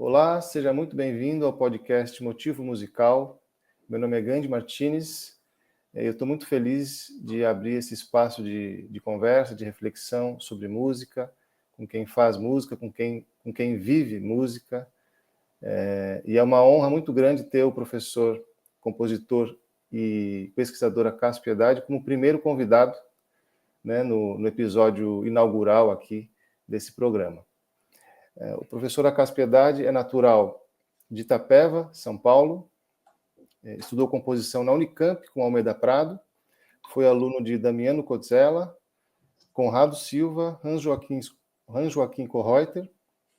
Olá, seja muito bem-vindo ao podcast Motivo Musical. Meu nome é Gandhi Martins. Eu estou muito feliz de abrir esse espaço de conversa, de reflexão sobre música, com quem faz música, com quem vive música. E é uma honra muito grande ter o professor, compositor e pesquisador Acácio Piedade como primeiro convidado, né, no episódio inaugural aqui desse programa. O professor Acácio Piedade é natural de Itapeva, São Paulo, estudou composição na Unicamp com Almeida Prado, foi aluno de Damiano Cotzella, Conrado Silva, Hans Joachim Kohreuter,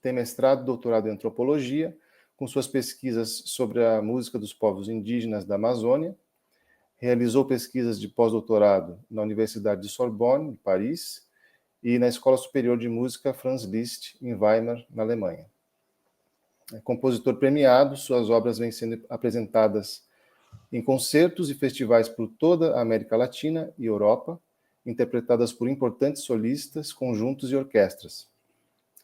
tem mestrado e doutorado em antropologia, com suas pesquisas sobre a música dos povos indígenas da Amazônia, realizou pesquisas de pós-doutorado na Universidade de Sorbonne, em Paris, e na Escola Superior de Música Franz Liszt, em Weimar, na Alemanha. É compositor premiado, suas obras vêm sendo apresentadas em concertos e festivais por toda a América Latina e Europa, interpretadas por importantes solistas, conjuntos e orquestras.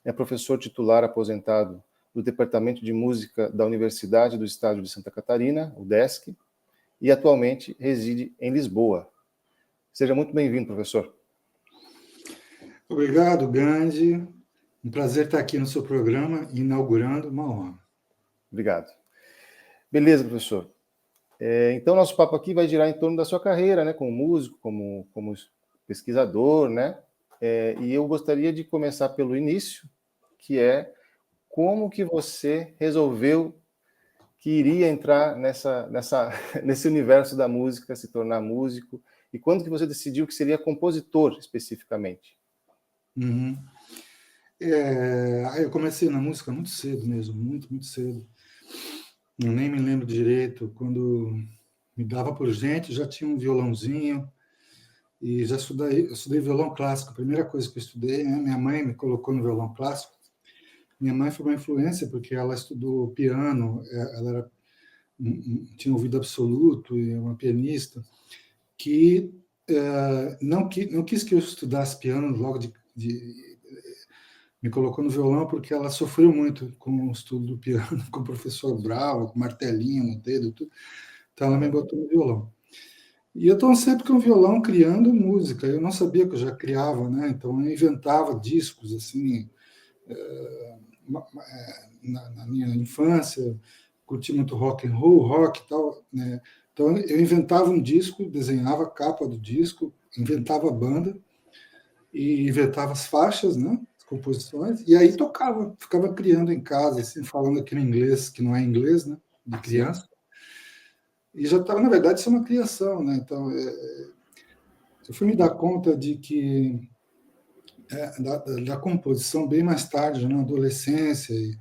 É professor titular aposentado do Departamento de Música da Universidade do Estado de Santa Catarina, UDESC, e atualmente reside em Lisboa. Seja muito bem-vindo, professor. Obrigado, Gandhi. Um prazer estar aqui no seu programa, inaugurando, uma honra. Obrigado. Beleza, professor. Então, nosso papo aqui vai girar em torno da sua carreira, né, como músico, como pesquisador, né? E eu gostaria de começar pelo início, que é como que você resolveu que iria entrar nesse universo da música, se tornar músico, e quando que você decidiu que seria compositor, especificamente? Uhum. Eu comecei na música muito cedo mesmo, muito cedo. Eu nem me lembro direito. Quando me dava por gente, já tinha um violãozinho e já estudei violão clássico. A primeira coisa que eu estudei, né, minha mãe me colocou no violão clássico. Minha mãe foi uma influência porque ela estudou piano, ela tinha ouvido absoluto e é uma pianista que não quis que eu estudasse piano logo me colocou no violão porque ela sofreu muito com o estudo do piano, com o professor bravo, com martelinho no dedo, tudo. Então ela me botou no violão. E eu estou sempre com o violão criando música. Eu não sabia que eu já criava, né? Então eu inventava discos assim. Na minha infância, curti muito rock and roll, rock e tal, né? Então eu inventava um disco, desenhava a capa do disco, inventava a banda e inventava as faixas, né? As composições, e aí tocava, ficava criando em casa, assim, falando aquele inglês que não é inglês, né? De criança. E já estava, na verdade, isso é uma criação, né? Então eu fui me dar conta de que da composição bem mais tarde, na adolescência, e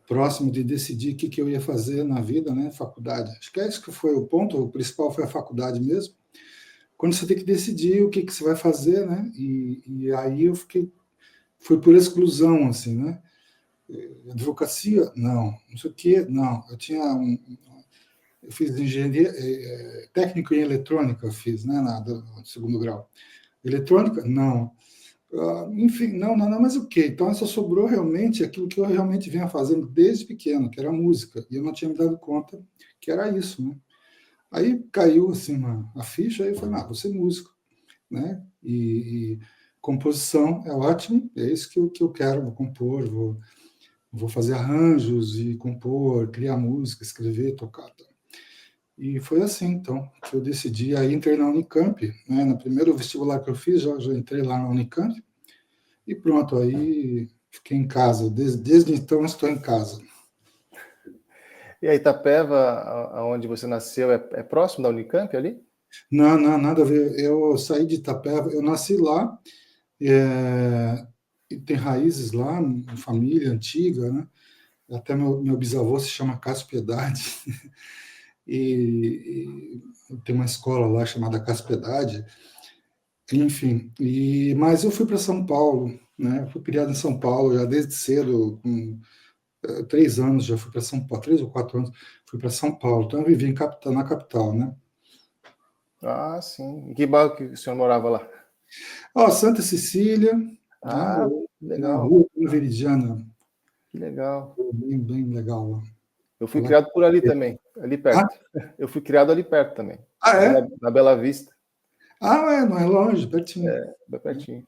próximo de decidir o que eu ia fazer na vida, né? Faculdade. Acho que é isso que foi o ponto, o principal foi a faculdade mesmo. Quando você tem que decidir o que você vai fazer, né? E aí eu fui por exclusão, assim, né? Advocacia? Não. Não sei o quê? Não. Eu fiz engenharia, técnico em eletrônica, eu fiz, né? No segundo grau. Eletrônica? Não. Enfim, não, mas o quê? Então, só sobrou realmente aquilo que eu realmente vinha fazendo desde pequeno, que era música, e eu não tinha me dado conta que era isso, né? Aí caiu, assim, a ficha, aí eu falei, vou ser músico, né? E composição é ótimo, é isso que eu quero, vou compor, vou fazer arranjos e compor, criar música, escrever, tocar. E foi assim, então, que eu decidi. Aí entrei na Unicamp, né? No primeiro vestibular que eu fiz, já entrei lá na Unicamp, e pronto, aí fiquei em casa. Desde então estou em casa. E a Itapeva, onde você nasceu, é próximo da Unicamp ali? Não, nada a ver. Eu saí de Itapeva, eu nasci lá, e tem raízes lá, família antiga, né? Até meu bisavô se chama Cássio Piedade, e tem uma escola lá chamada Cássio Piedade, enfim. Mas eu fui para São Paulo, né? Eu fui criado em São Paulo já desde cedo, com 3 anos já fui para São Paulo, 3 ou 4 anos fui para São Paulo. Então eu vivi na capital, né? Ah, sim. Em que bairro que o senhor morava lá? Santa Cecília, né? Ah, Na legal. rua Veridiana. Que legal. Bem, bem legal lá. Eu fui criado por ali também, ali Ah, perto. Eu fui criado ali perto também, ah, ali é? na Bela Vista, Não é longe, pertinho. bem pertinho.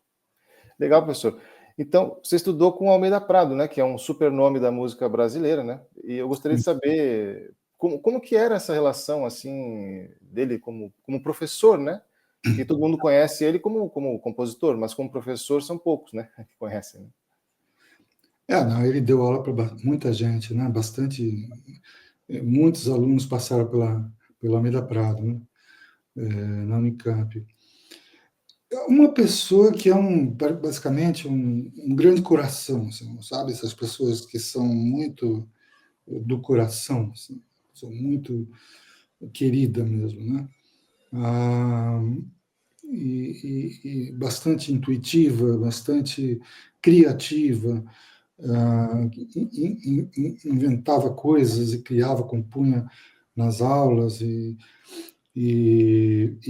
Legal, professor. Então, você estudou com Almeida Prado, né, que é um super nome da música brasileira, né? E eu gostaria de saber como que era essa relação, assim, dele como professor, né? Porque todo mundo conhece ele como compositor, mas como professor são poucos, né, que conhecem. Né? Não, ele deu aula para muita gente, né? Bastante, muitos alunos passaram pela Almeida Prado, né? Na Unicamp. Uma pessoa que é basicamente um grande coração, assim, sabe? Essas pessoas que são muito do coração, assim, são muito querida mesmo, né? Ah, e bastante intuitiva, bastante criativa, inventava coisas e criava, compunha nas aulas e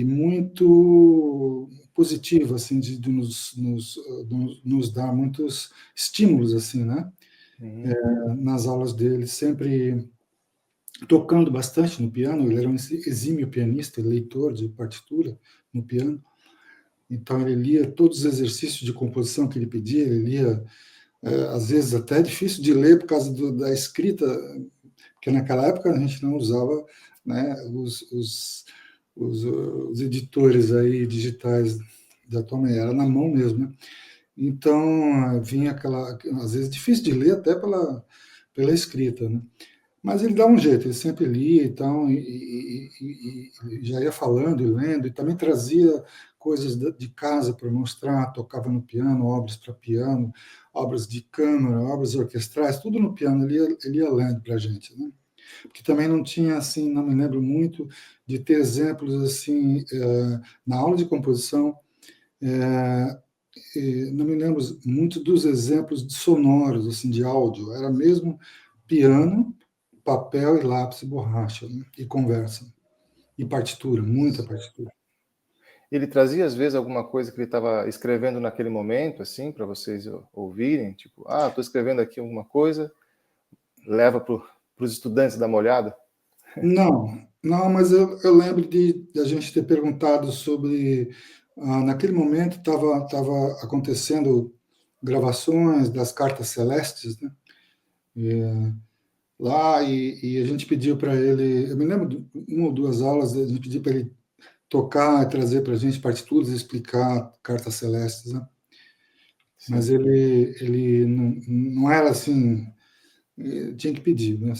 muito positiva, assim, de nos dar muitos estímulos, assim, né? Uhum. Nas aulas dele, sempre tocando bastante no piano, ele era um exímio pianista, leitor de partitura no piano, então ele lia todos os exercícios de composição que ele pedia, ele lia, às vezes até difícil de ler por causa da escrita, porque naquela época a gente não usava, né, os editores aí digitais da atualmente, era na mão mesmo, né? Então vinha aquela, às vezes difícil de ler até pela escrita, né? Mas ele dá um jeito, ele sempre lia então, e já ia falando e lendo, e também trazia coisas de casa para mostrar, tocava no piano, obras para piano, obras de câmara, obras orquestrais, tudo no piano, ele ia lendo para a gente, né? Porque também não tinha, assim, não me lembro muito de ter exemplos, assim, na aula de composição, não me lembro muito dos exemplos de sonoros, assim, de áudio, era mesmo piano, papel e lápis e borracha, né? E conversa, e partitura, muita partitura. Ele trazia, às vezes, alguma coisa que ele estava escrevendo naquele momento, assim, para vocês ouvirem, tipo, estou escrevendo aqui alguma coisa, leva para os estudantes dar uma olhada? Não, não, mas eu lembro de a gente ter perguntado sobre. Naquele momento estava acontecendo gravações das cartas celestes, né? Lá, e a gente pediu para ele. Eu me lembro de uma ou duas aulas, a gente pediu para ele tocar, trazer para a gente partituras e explicar cartas celestes, né? Mas Sim. ele não era assim, tinha que pedir, né?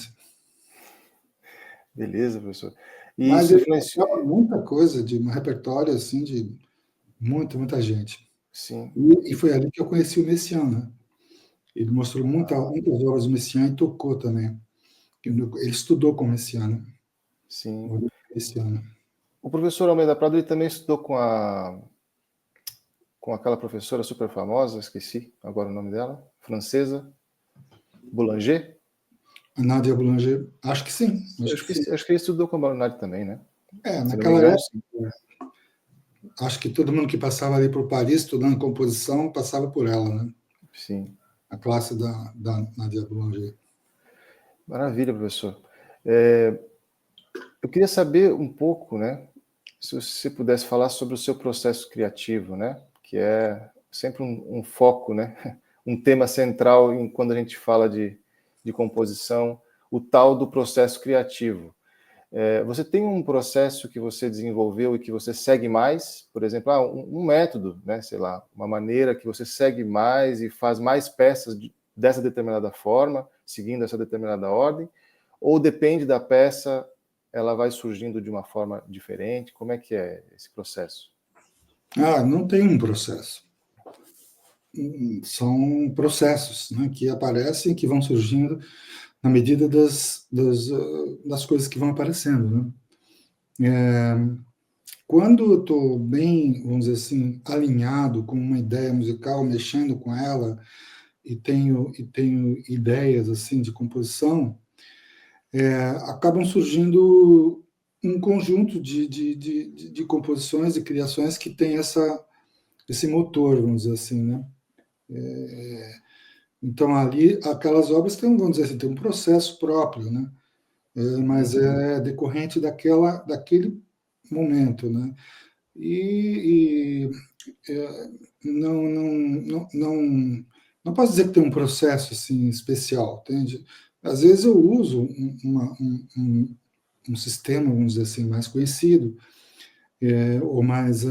Beleza, professor. E Mas isso ele influenciou. tocava muita coisa, de um repertório assim, de muita, muita gente. Sim, E foi ali que eu conheci o Messiaen, né? Ele mostrou muitas obras do Messiaen e tocou também. Ele estudou com o Messiaen, né? sim. O Messiaen. O professor Almeida Prado ele também estudou com aquela professora super famosa, esqueci agora o nome dela, francesa, Boulanger. A Nadia Boulanger, acho que sim, acho que sim. Acho que ele estudou com a Boulanger também, né? Se não me Naquela engano, sim. época, acho que todo mundo que passava ali por Paris estudando composição passava por ela, né? Sim. A classe da Nadia Boulanger. Maravilha, professor. Eu queria saber um pouco, né? Se você pudesse falar sobre o seu processo criativo, né? Que é sempre um foco, né? Um tema central quando a gente fala de composição, o tal do processo criativo. Você tem um processo que você desenvolveu e que você segue mais? Por exemplo, um método, né? Sei lá, uma maneira que você segue mais e faz mais peças dessa determinada forma, seguindo essa determinada ordem? Ou depende da peça, ela vai surgindo de uma forma diferente? Como é que é esse processo? Não tem um processo. São processos, né, que aparecem, que vão surgindo na medida das coisas que vão aparecendo, né? Quando eu estou bem, vamos dizer assim, alinhado com uma ideia musical, mexendo com ela, e tenho ideias assim de composição, acabam surgindo um conjunto de composições e criações que tem esse motor, vamos dizer assim, né? Então, ali, aquelas obras têm, vamos dizer assim, tem um processo próprio, né? Mas é decorrente daquele momento, né? E não posso dizer que tem um processo assim especial, entende? Às vezes eu uso um sistema, vamos dizer assim, mais conhecido, ou mais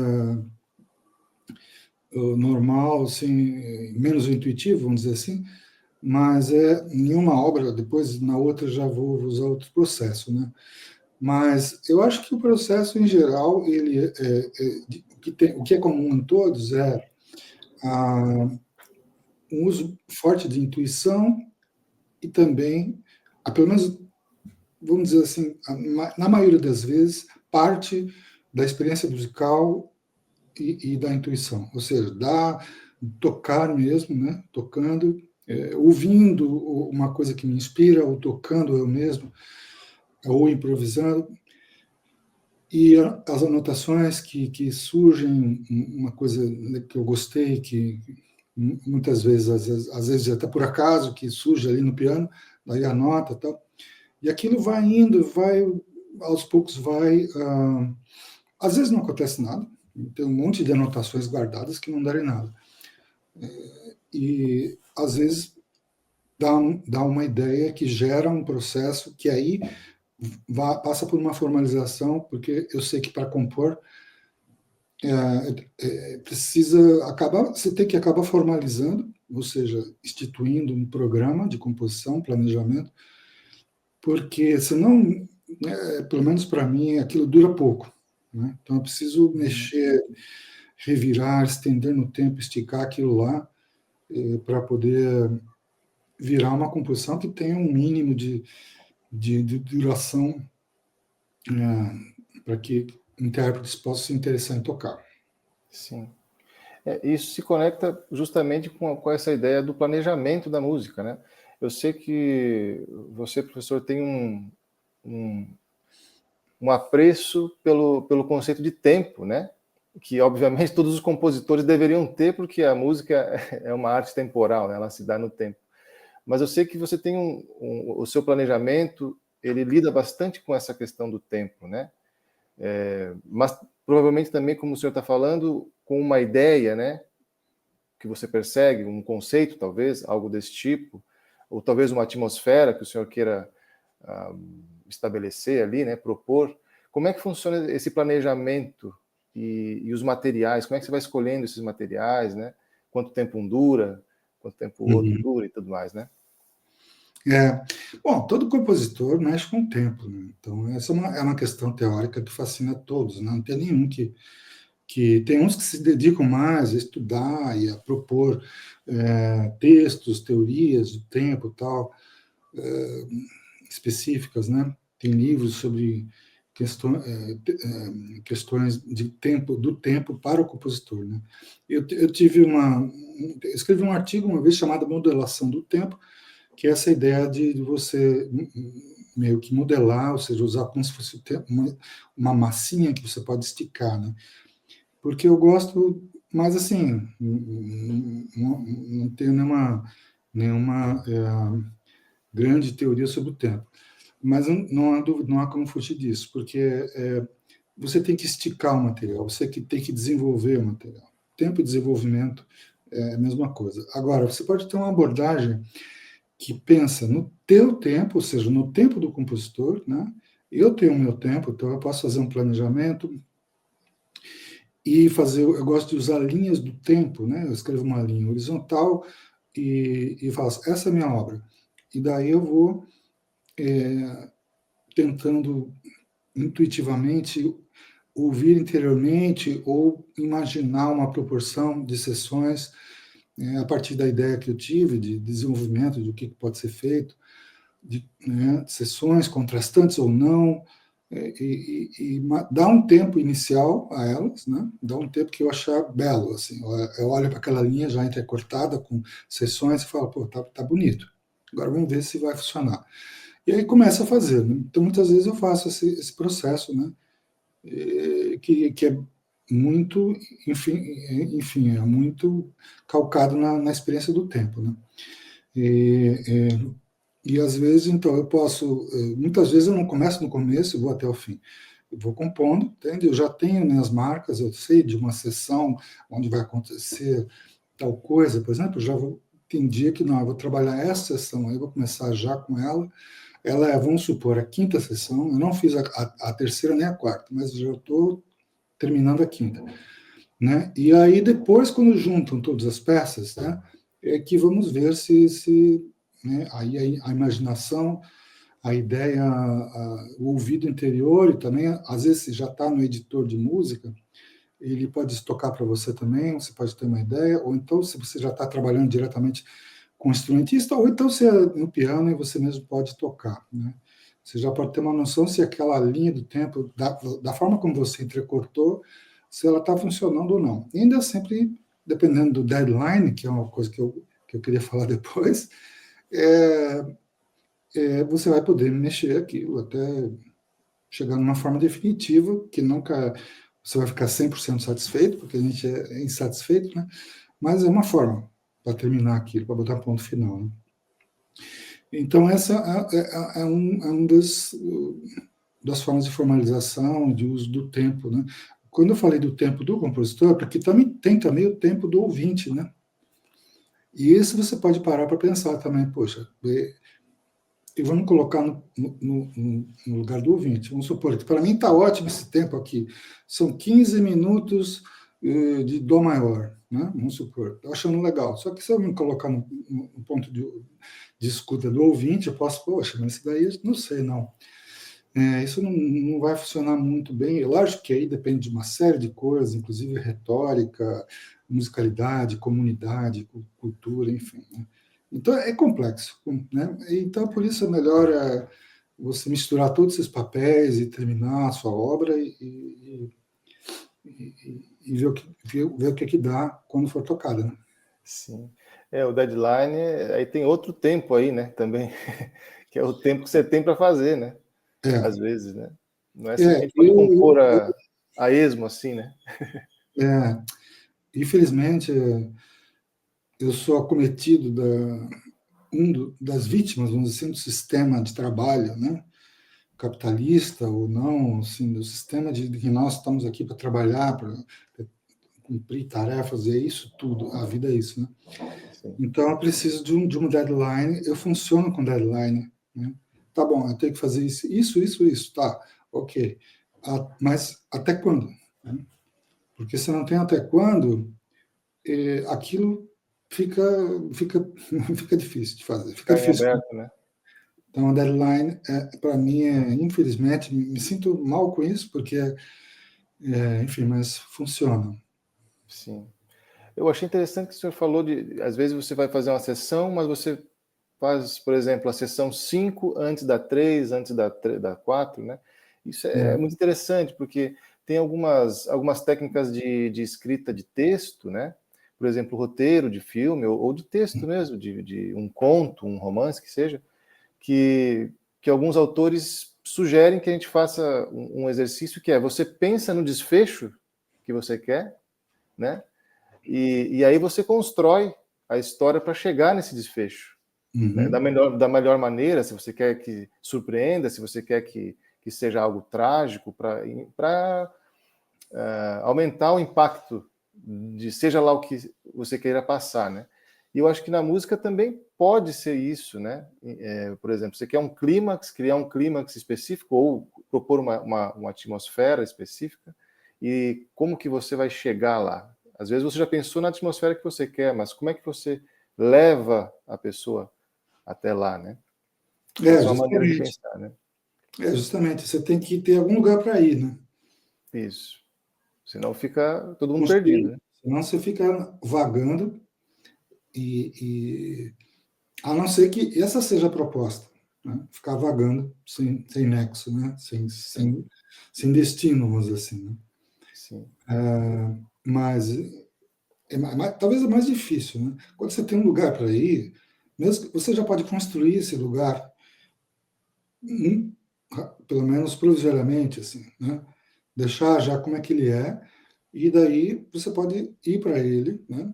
normal, assim, menos intuitivo, vamos dizer assim, mas em uma obra, depois na outra já vou usar outro processo, né? Mas eu acho que o processo em geral, o que é comum em todos é um uso forte de intuição e também, pelo menos, vamos dizer assim, na maioria das vezes, parte da experiência musical e da intuição, ou seja, tocar mesmo, né? Tocando, ouvindo uma coisa que me inspira, ou tocando eu mesmo, ou improvisando, e as anotações que surgem, uma coisa que eu gostei, que muitas vezes, às vezes até por acaso, que surge ali no piano, daí anota e tal, e aquilo vai indo, aos poucos vai, às vezes não acontece nada, tem um monte de anotações guardadas que não darem nada, e às vezes dá uma ideia que gera um processo que aí passa por uma formalização, porque eu sei que para compor você tem que acabar formalizando, ou seja, instituindo um programa de composição, planejamento, porque senão, pelo menos para mim, aquilo dura pouco, né? Então eu preciso mexer, revirar, estender no tempo, esticar aquilo lá, para poder virar uma composição que tenha um mínimo de duração, para que intérpretes possam se interessar em tocar. Sim. Isso se conecta justamente com essa ideia do planejamento da música, né? Eu sei que você, professor, tem um apreço pelo conceito de tempo, né? Que, obviamente, todos os compositores deveriam ter, porque a música é uma arte temporal, né? Ela se dá no tempo. Mas eu sei que você tem o seu planejamento, ele lida bastante com essa questão do tempo, né? Mas provavelmente também, como o senhor está falando, com uma ideia, né? Que você persegue, um conceito, talvez, algo desse tipo, ou talvez uma atmosfera que o senhor queira estabelecer ali, né? Propor. Como é que funciona esse planejamento e os materiais? Como é que você vai escolhendo esses materiais, né? Quanto tempo um dura, quanto tempo o outro dura e tudo mais, né? Bom, todo compositor mexe com o tempo, né? Então, essa é uma questão teórica que fascina todos, né? Não tem nenhum que tem uns que se dedicam mais a estudar e a propor textos, teorias do tempo tal, específicas, né? Tem livros sobre questões de tempo, do tempo para o compositor, né? Eu escrevi um artigo uma vez chamado Modelação do Tempo, que é essa ideia de você meio que modelar, ou seja, usar como se fosse uma massinha que você pode esticar, né? Porque eu gosto, mas assim, não tenho nenhuma grande teoria sobre o tempo. Mas não há dúvida, não há como fugir disso, porque você tem que esticar o material, você tem que desenvolver o material. Tempo e desenvolvimento é a mesma coisa. Agora, você pode ter uma abordagem que pensa no teu tempo, ou seja, no tempo do compositor, né? Eu tenho o meu tempo, então eu posso fazer um planejamento e eu gosto de usar linhas do tempo, né? Eu escrevo uma linha horizontal e faço, essa é a minha obra. E daí eu vou tentando intuitivamente ouvir interiormente ou imaginar uma proporção de sessões a partir da ideia que eu tive de desenvolvimento do que pode ser feito, de sessões contrastantes ou não, e dar um tempo inicial a elas, né? Dar um tempo que eu achar belo, assim, eu olho para aquela linha já entrecortada com sessões e falo, pô, tá bonito. Agora vamos ver se vai funcionar. E aí começa a fazer, né? Então muitas vezes eu faço esse processo, né? Que é muito, enfim, é muito calcado na experiência do tempo, né? E, e às vezes, então, eu posso, muitas vezes eu não começo no começo e vou até o fim. Eu vou compondo, entende? Eu já tenho minhas marcas, eu sei de uma sessão onde vai acontecer tal coisa, por exemplo, já vou, tem dia que não, eu vou trabalhar essa sessão, aí eu vou começar já com ela. Ela é, vamos supor, a quinta sessão, eu não fiz a terceira nem a quarta, mas já estou terminando a quinta, né? E aí depois, quando juntam todas as peças, né, é que vamos ver se né, aí a imaginação, a ideia, o ouvido interior e também, às vezes, se já está no editor de música, ele pode tocar para você também, você pode ter uma ideia, ou então, se você já está trabalhando diretamente com o instrumentista, ou então se é no piano e você mesmo pode tocar, né? Você já pode ter uma noção se aquela linha do tempo, da forma como você entrecortou, se ela está funcionando ou não. E ainda sempre, dependendo do deadline, que é uma coisa que eu queria falar depois, é, você vai poder mexer aquilo até chegar numa forma definitiva, que nunca você vai ficar 100% satisfeito, porque a gente é insatisfeito, né? Mas é uma forma para terminar aquilo, para botar ponto final, né? Então, essa é um das formas de formalização, de uso do tempo, né? Quando eu falei do tempo do compositor, porque também tem também o tempo do ouvinte, né? E isso você pode parar para pensar também, poxa, e vamos colocar no lugar do ouvinte. Vamos supor que para mim está ótimo esse tempo aqui. São 15 minutos de Dó maior, né? Vamos supor. Estou achando legal. Só que se eu me colocar no ponto de escuta do ouvinte, eu posso, poxa, mas isso daí eu não sei, não. Isso não vai funcionar muito bem. É lógico que aí depende de uma série de coisas, inclusive retórica, musicalidade, comunidade, cultura, enfim, né? Então é complexo, né? Então por isso é melhor você misturar todos esses papéis e terminar a sua obra e ver o que dá quando for tocada, né? Sim. O deadline, aí tem outro tempo aí, né, também, que é o tempo que você tem para fazer, né, É, às vezes, né. Não é sempre que a gente pode eu, compor a esmo, assim, né. é, infelizmente, eu sou acometido das vítimas, vamos dizer assim, do sistema de trabalho, né? Capitalista ou não, assim, do sistema de que nós estamos aqui para trabalhar, para cumprir tarefas, e é isso tudo, a vida é isso, né? Sim. Então, eu preciso de um deadline, eu funciono com deadline, né? Tá bom, eu tenho que fazer isso, tá, ok. Mas até quando? Né? Porque se não tem até quando, aquilo fica, fica, fica difícil de fazer, fica Ficar em difícil. aberto, né. Então, a deadline, para mim, infelizmente, me sinto mal com isso, porque, enfim, mas funciona. Sim. Eu achei interessante que o senhor falou de, às vezes você vai fazer uma sessão, mas você faz, por exemplo, a sessão 5 antes da 3, antes da 4, né? Isso é É, muito interessante, porque tem algumas técnicas de escrita de texto, né? Por exemplo, roteiro de filme, ou de texto mesmo, de um conto, um romance, que seja, que alguns autores sugerem que a gente faça um exercício que é, você pensa no desfecho que você quer, né? E aí você constrói a história para chegar nesse desfecho, né? uhum, Da melhor maneira, se você quer que surpreenda, se você quer que seja algo trágico, para aumentar o impacto de seja lá o que você queira passar, né? E eu acho que na música também pode ser isso, né? Por exemplo, você quer um clímax, criar um clímax específico ou propor uma atmosfera específica, e como que você vai chegar lá? Às vezes você já pensou na atmosfera que você quer, mas como é que você leva a pessoa até lá, né? Essa é uma maneira de justamente. pensar, né? Justamente. Você tem que ter algum lugar para ir, né? Isso. Senão fica todo mundo perdido, Construir. né? Senão você fica vagando e a não ser que essa seja a proposta, né? Ficar vagando sem nexo, né? Sem, Sim, sem, sem destino, vamos dizer assim, né? sim. Mas talvez é mais difícil, né? Quando você tem um lugar para ir, mesmo que você já pode construir esse lugar, hum, pelo menos provisoriamente, assim, né? Deixar já como é que ele é, e daí você pode ir para ele, né?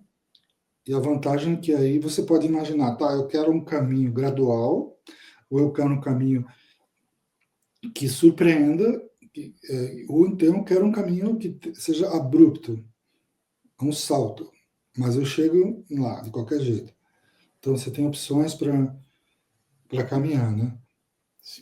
E a vantagem é que aí você pode imaginar, tá, eu quero um caminho gradual, ou eu quero um caminho que surpreenda, ou então eu quero um caminho que seja abrupto, um salto, mas eu chego lá de qualquer jeito. Então você tem opções para caminhar, né? Sim.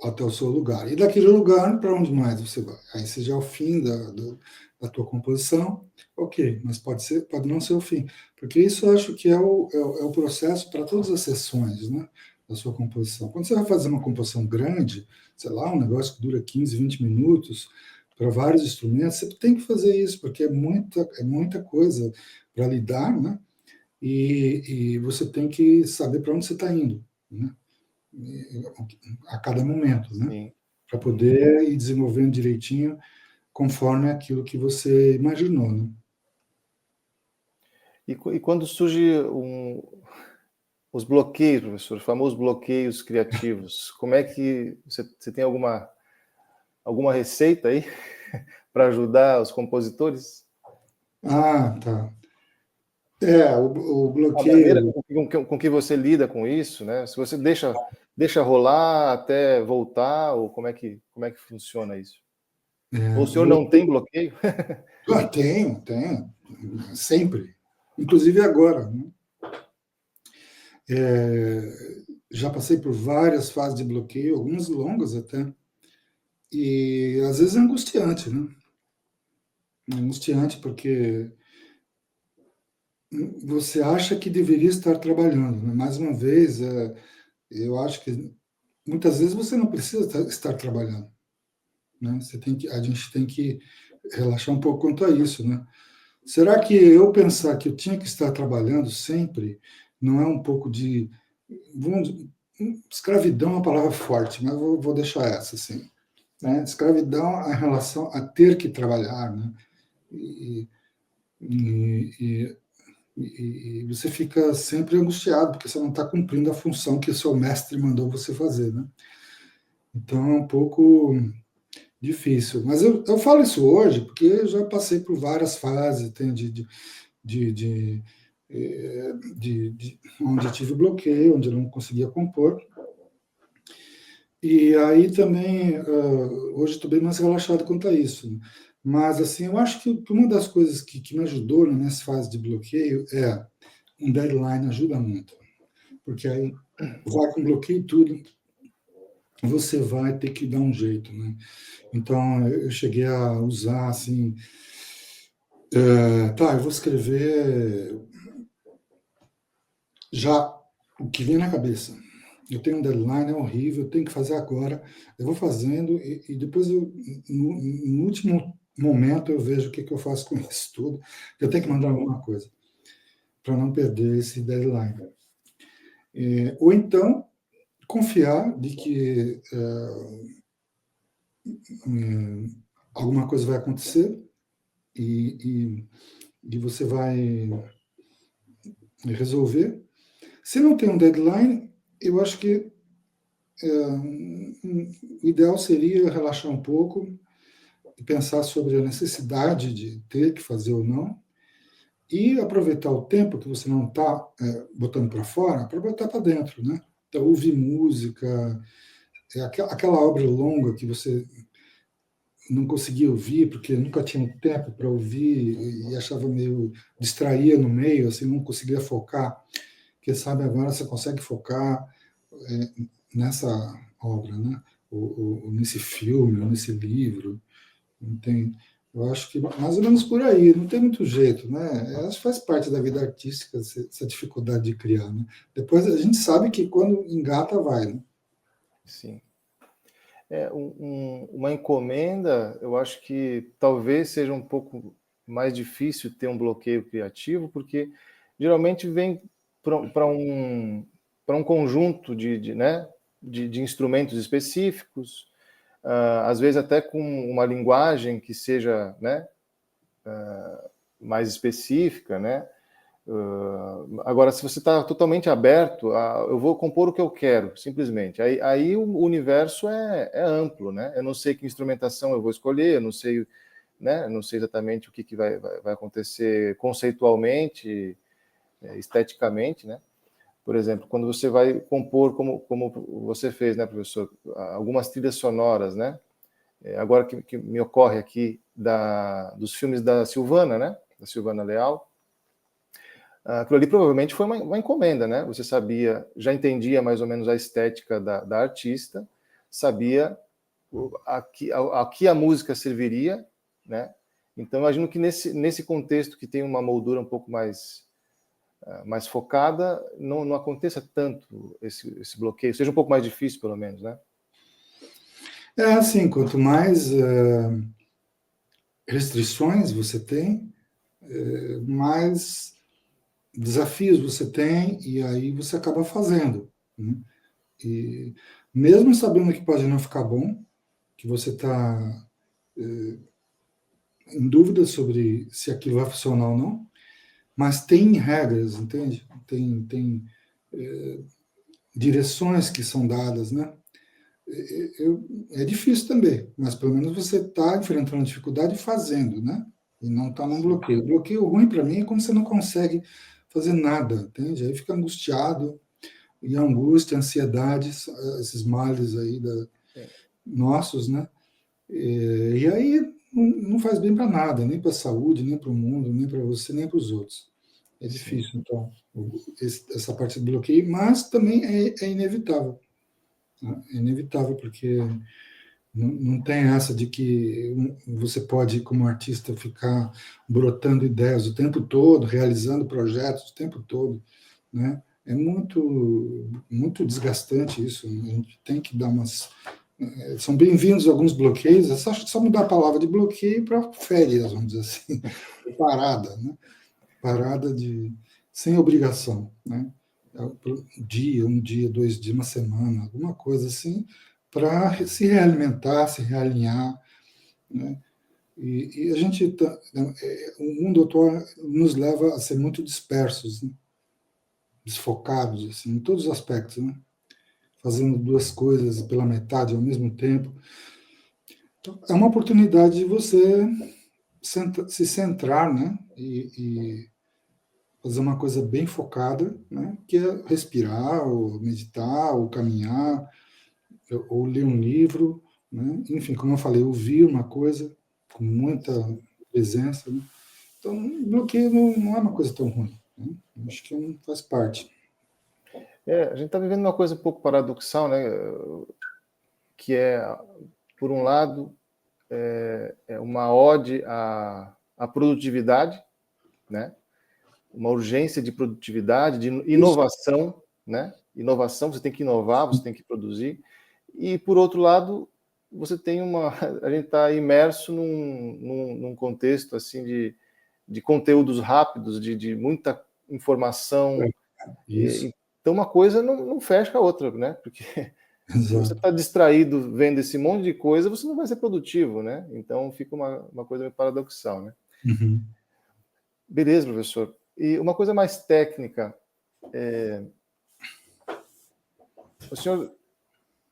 Até o seu lugar. E daquele lugar, para onde mais você vai? Aí você já é o fim da tua composição, ok, mas pode não ser o fim. Porque isso eu acho que é o processo para todas as sessões, né, da sua composição. Quando você vai fazer uma composição grande, sei lá, um negócio que dura 15, 20 minutos, para vários instrumentos, você tem que fazer isso, porque é muita coisa para lidar, né? E você tem que saber para onde você está indo, né? A cada momento, né? Sim. Para poder ir desenvolvendo direitinho conforme aquilo que você imaginou, né? E quando surge os bloqueios, professor, os famosos bloqueios criativos, como é que você tem alguma receita aí para ajudar os compositores? Ah, tá. O A maneira bloqueio. com que você lida com isso, né? Se você deixa rolar até voltar, ou como é que funciona isso? Ou o senhor não tem Bloqueio. bloqueio? Tenho, sempre. Inclusive agora, né? Já passei por várias fases de bloqueio, algumas longas até, e às vezes é angustiante, né? É angustiante porque você acha que deveria estar trabalhando, né? Mais uma vez, eu acho que muitas vezes você não precisa estar trabalhando, né? A gente tem que relaxar um pouco quanto a isso, né? Será que eu pensar que eu tinha que estar trabalhando sempre não é um pouco de, vamos, escravidão é uma palavra forte, mas vou deixar essa assim, né? Escravidão em relação a ter que trabalhar, né? E, e, e, e você fica sempre angustiado porque você não está cumprindo a função que o seu mestre mandou você fazer, né? Então é um pouco difícil. Mas eu falo isso hoje porque eu já passei por várias fases de, de, onde eu tive bloqueio, onde eu não conseguia compor. E aí também, hoje estou bem mais relaxado quanto a isso, né? Mas, assim, eu acho que uma das coisas que me ajudou nessa fase de bloqueio é um deadline ajuda muito. Porque aí vai com bloqueio e tudo, você vai ter que dar um jeito, né? Então, eu cheguei a usar, assim, tá, eu vou escrever já o que vem na cabeça. Eu tenho um deadline, é horrível, eu tenho que fazer agora. Eu vou fazendo e depois, no último momento, eu vejo o que eu faço com isso tudo. Eu tenho que mandar alguma coisa para não perder esse deadline. Ou então, confiar de que alguma coisa vai acontecer e você vai resolver. Se não tem um deadline, eu acho que o ideal seria relaxar um pouco e pensar sobre a necessidade de ter que fazer ou não, e aproveitar o tempo que você não está botando para fora, para botar para dentro, né? Então, ouvir música, aquela obra longa que você não conseguia ouvir, porque nunca tinha tempo para ouvir e achava meio distraía no meio, assim, não conseguia focar. Quem sabe agora você consegue focar nessa obra, né? Ou nesse filme, ou nesse livro. Não tem, eu acho que mais ou menos por aí, não tem muito jeito, né? Eu acho que faz parte da vida artística essa dificuldade de criar, né? Depois a gente sabe que quando engata, vai, né? Sim. Uma encomenda, eu acho que talvez seja um pouco mais difícil ter um bloqueio criativo, porque geralmente vem para um conjunto né, de instrumentos específicos, às vezes até com uma linguagem que seja, né, mais específica, né? Agora, se você está totalmente aberto, eu vou compor o que eu quero, simplesmente. Aí o universo é amplo, né? Eu não sei que instrumentação eu vou escolher, eu não sei, né? Eu não sei exatamente o que vai acontecer conceitualmente, esteticamente, né? Por exemplo, quando você vai compor, como você fez, né, professor, algumas trilhas sonoras, né? Agora que me ocorre aqui dos filmes da Silvana, né? Da Silvana Leal. Aquilo ali provavelmente foi uma encomenda, né? Você sabia, já entendia mais ou menos a estética da artista, sabia a que a música serviria, né? Então, imagino que nesse contexto que tem uma moldura um pouco mais focada, não aconteça tanto esse bloqueio, seja um pouco mais difícil, pelo menos, né? Assim, quanto mais restrições você tem, mais desafios você tem, e aí você acaba fazendo, né? E mesmo sabendo que pode não ficar bom, que você está em dúvida sobre se aquilo vai funcionar ou não, mas tem regras, entende? Tem direções que são dadas, né? É difícil também, mas pelo menos você está enfrentando dificuldade fazendo, né? E não está num bloqueio. O bloqueio ruim para mim é quando você não consegue fazer nada, entende? Aí fica angustiado, e a angústia, a ansiedade, esses males aí nossos, né? E aí não faz bem para nada, nem para a saúde, nem para o mundo, nem para você, nem para os outros. É difícil, então, essa parte do bloqueio, mas também é inevitável. Né? É inevitável, porque não tem essa de que você pode, como artista, ficar brotando ideias o tempo todo, realizando projetos o tempo todo, né? É muito desgastante isso. A gente tem que dar umas. São bem-vindos alguns bloqueios, é só mudar a palavra de bloqueio para férias, vamos dizer assim, parada, né? Parada sem obrigação, né? Um dia, 2 dias, uma semana, alguma coisa assim, para se realimentar, se realinhar, né? E a gente o mundo atual nos leva a ser muito dispersos, né? Desfocados, assim, em todos os aspectos, né? Fazendo duas coisas pela metade ao mesmo tempo. Então, é uma oportunidade de você se centrar, né? E fazer uma coisa bem focada, né? Que é respirar, ou meditar, ou caminhar, ou ler um livro, né? Enfim, como eu falei, ouvir uma coisa com muita presença, né? Então, bloqueio não é uma coisa tão ruim, né? Acho que faz parte. A gente está vivendo uma coisa um pouco paradoxal, né? Que por um lado, uma ode à produtividade, né? Uma urgência de produtividade, de inovação, né? Inovação, você tem que inovar, você tem que produzir. E, por outro lado, você tem a gente está imerso num contexto assim de conteúdos rápidos, de muita informação. Isso. Então, uma coisa não fecha a outra, né? Porque se você está distraído vendo esse monte de coisa, você não vai ser produtivo, né? Então, fica uma coisa meio paradoxal, né? Uhum. Beleza, professor. E uma coisa mais técnica, o senhor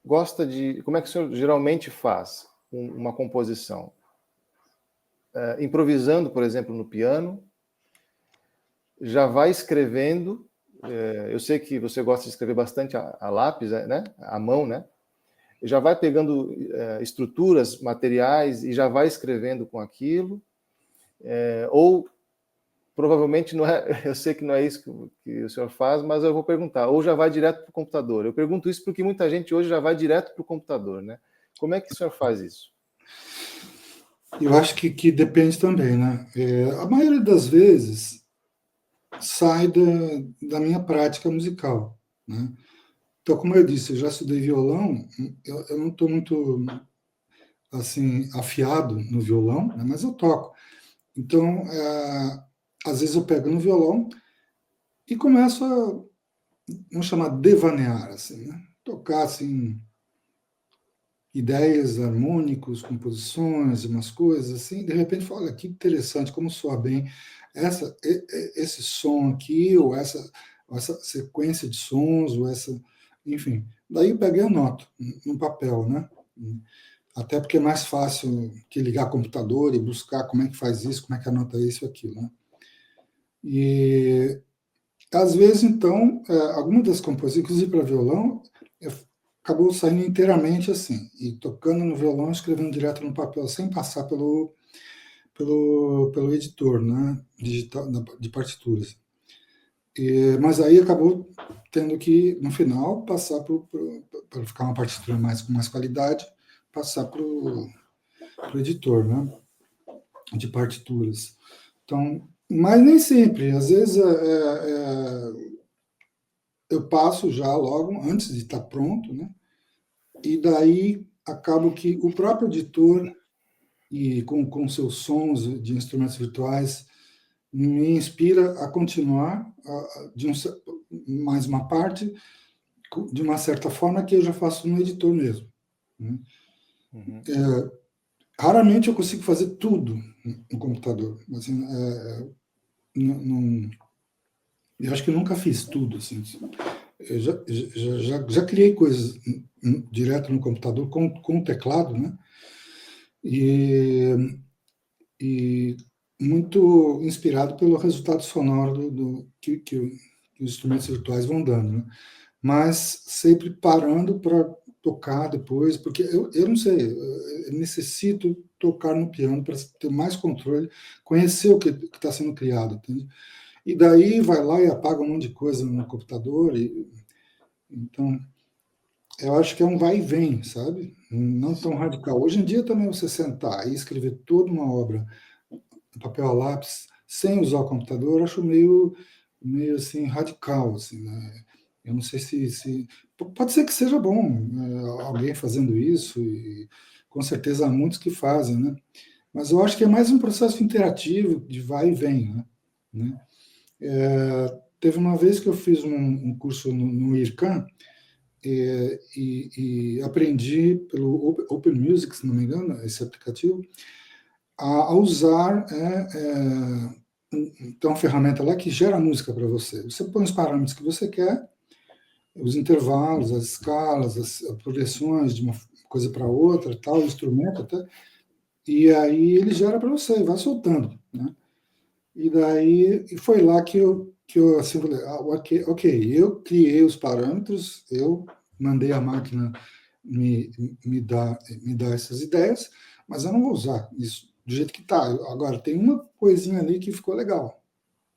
gosta como é que o senhor geralmente faz uma composição? Improvisando, por exemplo, no piano, já vai escrevendo, eu sei que você gosta de escrever bastante a lápis, né? A mão, né? Já vai pegando estruturas, materiais e já vai escrevendo com aquilo, ou provavelmente não é, eu sei que não é isso que o senhor faz, mas eu vou perguntar, ou já vai direto para o computador? Eu pergunto isso porque muita gente hoje já vai direto para o computador, né? Como é que o senhor faz isso? Eu acho que depende também, né? A maioria das vezes sai da minha prática musical, né? Então, como eu disse, eu já estudei violão, eu não estou muito assim afiado no violão, né? Mas eu toco. Então, às vezes eu pego no violão e começo vamos chamar, devanear, assim, né? Tocar assim ideias, harmônicos, composições, umas coisas assim, de repente fala, olha, que interessante, como soa bem esse som aqui, ou essa sequência de sons, ou enfim. Daí eu peguei a nota no papel, né? Até porque é mais fácil que ligar computador e buscar como é que faz isso, como é que anota isso e aquilo, né? E Às vezes, então, alguma das composições, inclusive para violão, acabou saindo inteiramente assim, e tocando no violão, escrevendo direto no papel, sem passar pelo editor, né, digital, de partituras. Mas aí acabou tendo que, no final, passar para ficar uma partitura com mais qualidade, passar para o editor, né, de partituras. Então, mas nem sempre. Às vezes eu passo já logo antes de estar pronto, né? E daí acabo que o próprio editor e com seus sons de instrumentos virtuais me inspira a continuar mais uma parte de uma certa forma que eu já faço no editor mesmo, né? Uhum. Raramente eu consigo fazer tudo no computador. Assim, não, eu acho que eu nunca fiz tudo. Assim. Eu já criei coisas direto no computador com o teclado, né? E, e muito inspirado pelo resultado sonoro que os instrumentos virtuais vão dando, né? Mas sempre parando para tocar depois, porque eu não sei, eu necessito tocar no piano para ter mais controle, conhecer o que está sendo criado, entende? E daí vai lá e apaga um monte de coisa no computador, então eu acho que é um vai e vem, sabe? Não tão radical. Hoje em dia também você sentar e escrever toda uma obra no papel a lápis sem usar o computador, eu acho meio assim radical, assim, né? Eu não sei se pode ser que seja bom, né, alguém fazendo isso e com certeza há muitos que fazem, né? Mas eu acho que é mais um processo interativo de vai e vem, né? Teve uma vez que eu fiz um curso no IRCAM e aprendi pelo Open Music, se não me engano, esse aplicativo, a usar então uma ferramenta lá que gera música para você. Você põe os parâmetros que você quer, os intervalos, as escalas, as progressões de uma coisa para outra, tal, o instrumento até, e aí ele gera para você, vai soltando, né? E daí e foi lá que eu assim falei, ok, eu criei os parâmetros, eu mandei a máquina me, me dar essas ideias, mas eu não vou usar isso do jeito que está. Agora, tem uma coisinha ali que ficou legal.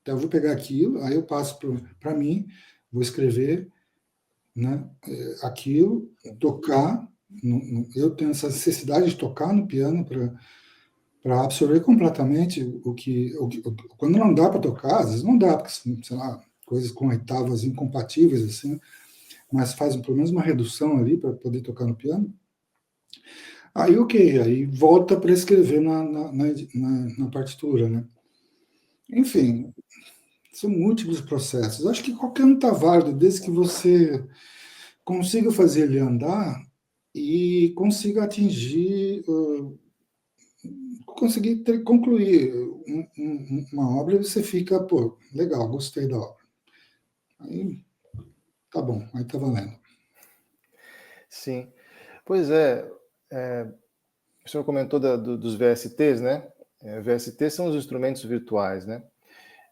Então, eu vou pegar aquilo, aí eu passo para mim, vou escrever, né, aquilo, tocar. Eu tenho essa necessidade de tocar no piano para absorver completamente quando não dá para tocar, às vezes não dá, porque, sei lá, coisas com oitavas incompatíveis, assim, mas faz pelo menos uma redução ali para poder tocar no piano. Aí, ok, aí volta para escrever na partitura, né? Enfim, são múltiplos processos. Acho que qualquer um está válido, desde que você consiga fazer ele andar e consiga atingir, concluir uma obra e você fica, pô, legal, gostei da obra. Aí tá bom, aí tá valendo. Sim. Pois o senhor comentou dos VSTs, né? VSTs são os instrumentos virtuais, né?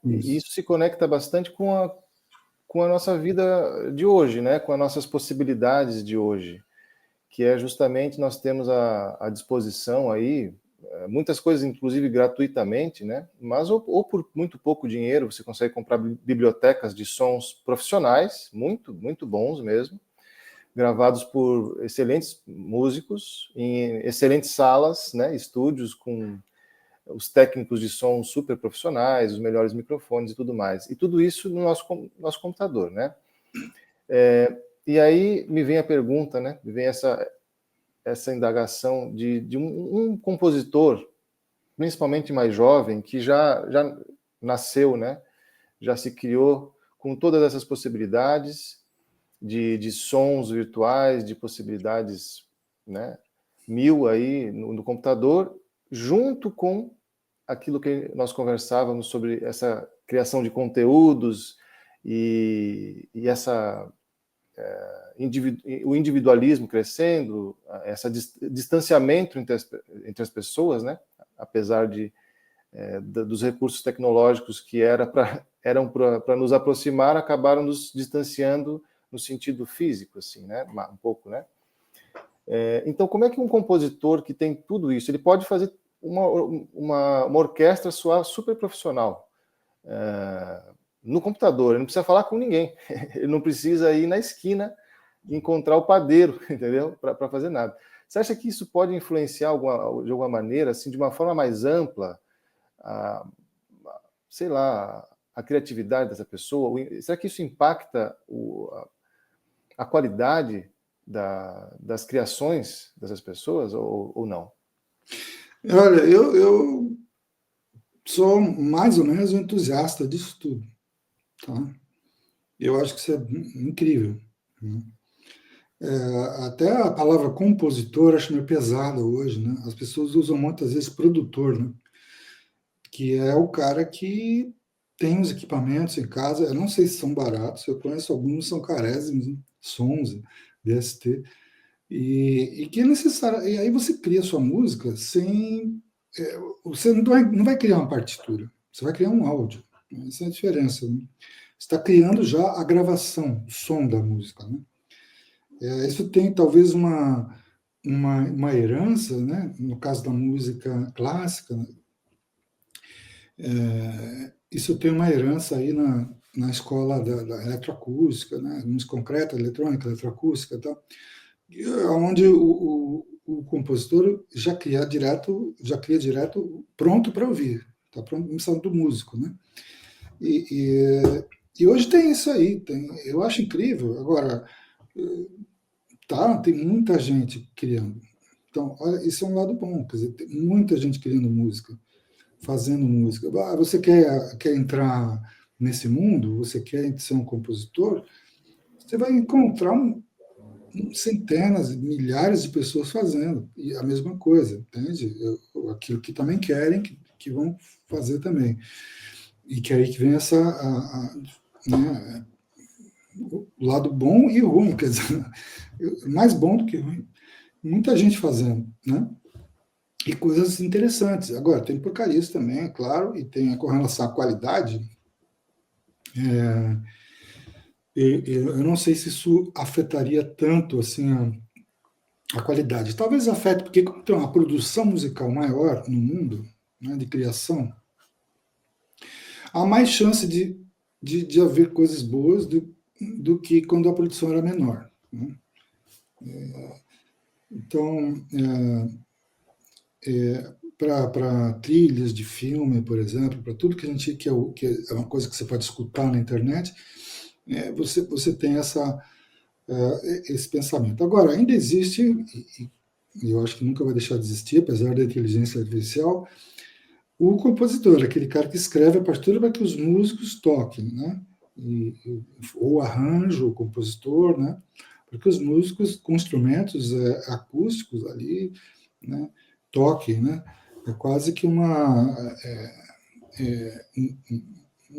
E Isso. isso se conecta bastante com a nossa vida de hoje, né? Com as nossas possibilidades de hoje, que é justamente nós temos à disposição aí muitas coisas, inclusive gratuitamente, né? Mas ou por muito pouco dinheiro você consegue comprar bibliotecas de sons profissionais, muito, muito bons mesmo, gravados por excelentes músicos, em excelentes salas, né? Estúdios com os técnicos de som super profissionais, os melhores microfones e tudo mais. E tudo isso no nosso computador, né? E aí me vem a pergunta, né? Me vem essa indagação de um compositor, principalmente mais jovem, que já nasceu, né? Já se criou com todas essas possibilidades de sons virtuais, de possibilidades, né? Mil aí no computador, junto com aquilo que nós conversávamos sobre essa criação de conteúdos e essa o individualismo crescendo, esse distanciamento entre as pessoas, né? Apesar de dos recursos tecnológicos que eram para nos aproximar, acabaram nos distanciando no sentido físico, assim, né? Um pouco, né? Então, como é que um compositor que tem tudo isso, ele pode fazer uma orquestra soar super profissional no computador? Ele não precisa falar com ninguém, ele não precisa ir na esquina e encontrar o padeiro, entendeu? Para fazer nada. Você acha que isso pode influenciar de alguma maneira, assim, de uma forma mais ampla, sei lá, a criatividade dessa pessoa? Será que isso impacta a qualidade das criações dessas pessoas ou não? Olha, eu sou mais ou menos um entusiasta disso tudo, tá? Eu acho que isso é incrível, né? Até a palavra compositor acho meio pesada hoje, né? As pessoas usam muitas vezes produtor, né? Que é o cara que tem os equipamentos em casa. Eu não sei se são baratos, eu conheço alguns que são carésimos, né? Sons, DST, e que é necessário. E aí você cria sua música sem. Você não vai criar uma partitura, você vai criar um áudio. Essa é a diferença, né? Você está criando já a gravação, o som da música, né? Isso tem talvez uma herança, né? No caso da música clássica, né? Isso tem uma herança aí na escola da eletroacústica, né? Música concreta, eletrônica, eletroacústica e tal, onde o compositor já cria direto pronto para ouvir, está pronto, missão do músico, né? E hoje tem isso aí, eu acho incrível. Agora, tem muita gente criando. Então, olha, isso é um lado bom, quer dizer, tem muita gente criando música, fazendo música. Você quer entrar nesse mundo? Você quer ser um compositor? Você vai encontrar centenas, milhares de pessoas fazendo e a mesma coisa, entende? Aquilo que também querem, que vão fazer também. E que aí que vem né, o lado bom e ruim, quer dizer, mais bom do que ruim. Muita gente fazendo, né? E coisas interessantes. Agora, tem porcarias também, é claro, e tem com relação à qualidade. Eu não sei se isso afetaria tanto assim a qualidade. Talvez afete, porque como tem uma produção musical maior no mundo, né, de criação, há mais chance de haver coisas boas do que quando a produção era menor, né? Então, para trilhas de filme, por exemplo, para tudo que a gente que é uma coisa que você pode escutar na internet, você tem esse pensamento. Agora, ainda existe, e eu acho que nunca vai deixar de existir, apesar da inteligência artificial, o compositor, aquele cara que escreve a partitura para que os músicos toquem, né? Ou arranjo, o compositor, né? Para que os músicos com instrumentos acústicos ali, né, toquem, né? É quase que um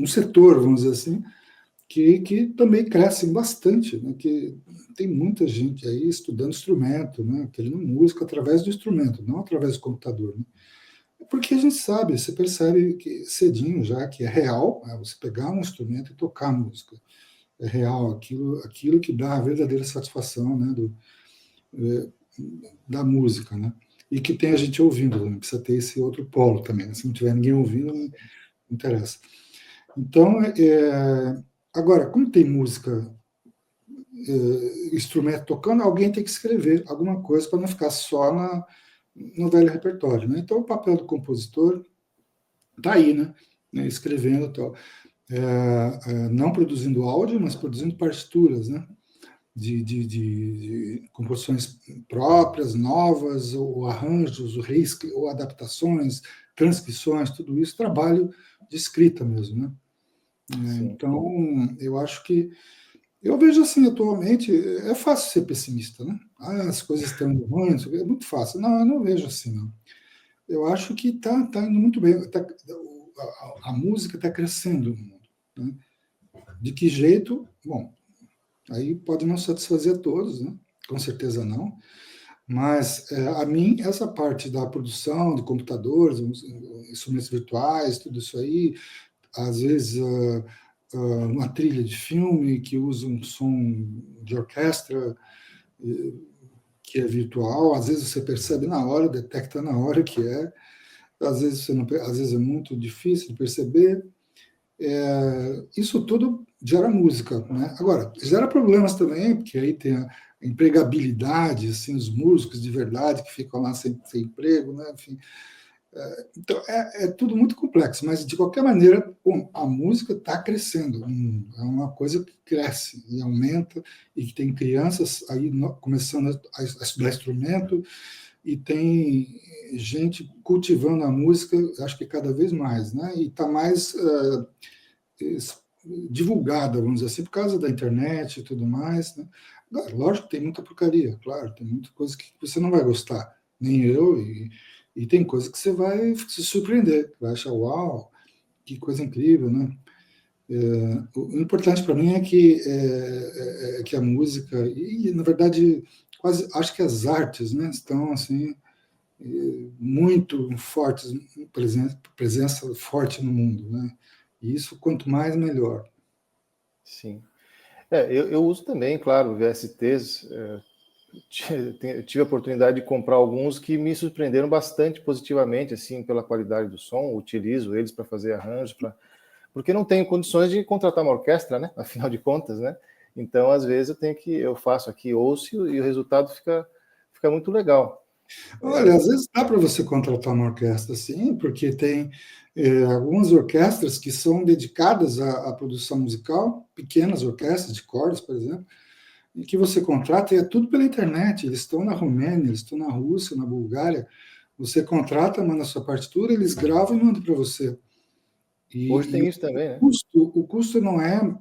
setor, vamos dizer assim, que também crescem bastante, né? Que tem muita gente aí estudando instrumento, né? Querendo música através do instrumento, não através do computador, né? Porque a gente sabe, você percebe que cedinho já que é real, né? Você pegar um instrumento e tocar música. É real, aquilo que dá a verdadeira satisfação, né? Da música, né? E que tem a gente ouvindo, né? Precisa ter esse outro polo também, né? Se não tiver ninguém ouvindo, não interessa. Então, agora, como tem música, instrumento tocando, alguém tem que escrever alguma coisa para não ficar só no velho repertório, né? Então, o papel do compositor está aí, né? Escrevendo e tal. Não produzindo áudio, mas produzindo partituras, né? De composições próprias, novas, ou arranjos, ou adaptações, transcrições, tudo isso, trabalho de escrita mesmo, né? Então, eu acho que eu vejo assim, atualmente, é fácil ser pessimista, né? As coisas estão indo ruim, é muito fácil. Não, eu não vejo assim, não. Eu acho que está indo muito bem. A música está crescendo no mundo, né? De que jeito? Bom, aí pode não satisfazer a todos, né? Com certeza não. Mas, a mim, essa parte da produção de computadores, instrumentos virtuais, tudo isso aí, às vezes uma trilha de filme que usa um som de orquestra que é virtual, às vezes você percebe na hora, detecta na hora que é, às vezes você não, às vezes é muito difícil de perceber. Isso tudo gera música, né? Agora, gera problemas também, porque aí tem a empregabilidade, assim, os músicos de verdade que ficam lá sem emprego, né? Enfim, então é tudo muito complexo, mas de qualquer maneira, bom, a música está crescendo, é uma coisa que cresce e aumenta, e que tem crianças aí começando a estudar instrumento, e tem gente cultivando a música, acho que cada vez mais, né? E está mais divulgada, vamos dizer assim, por causa da internet e tudo mais, né? Lógico que tem muita porcaria, claro, tem muita coisa que você não vai gostar, nem eu, e tem coisa que você vai se surpreender, vai achar, uau, que coisa incrível, né? O importante para mim é que a música, e na verdade, quase, acho que as artes, né, estão assim, muito fortes, presença forte no mundo, né? E isso, quanto mais, melhor. Sim. Eu uso também, claro, VSTs. Eu tive a oportunidade de comprar alguns que me surpreenderam bastante positivamente, assim, pela qualidade do som. Utilizo eles para fazer arranjos, porque não tenho condições de contratar uma orquestra, né? Afinal de contas, né? Então, às vezes, eu faço aqui, ouço, e o resultado fica muito legal. Olha, às vezes dá para você contratar uma orquestra, sim, porque tem algumas orquestras que são dedicadas à produção musical, pequenas orquestras de cordas, por exemplo, e que você contrata, e é tudo pela internet. Eles estão na Romênia, eles estão na Rússia, na Bulgária. Você contrata, manda a sua partitura, eles gravam e mandam para você. Hoje E tem isso também, né? o custo não é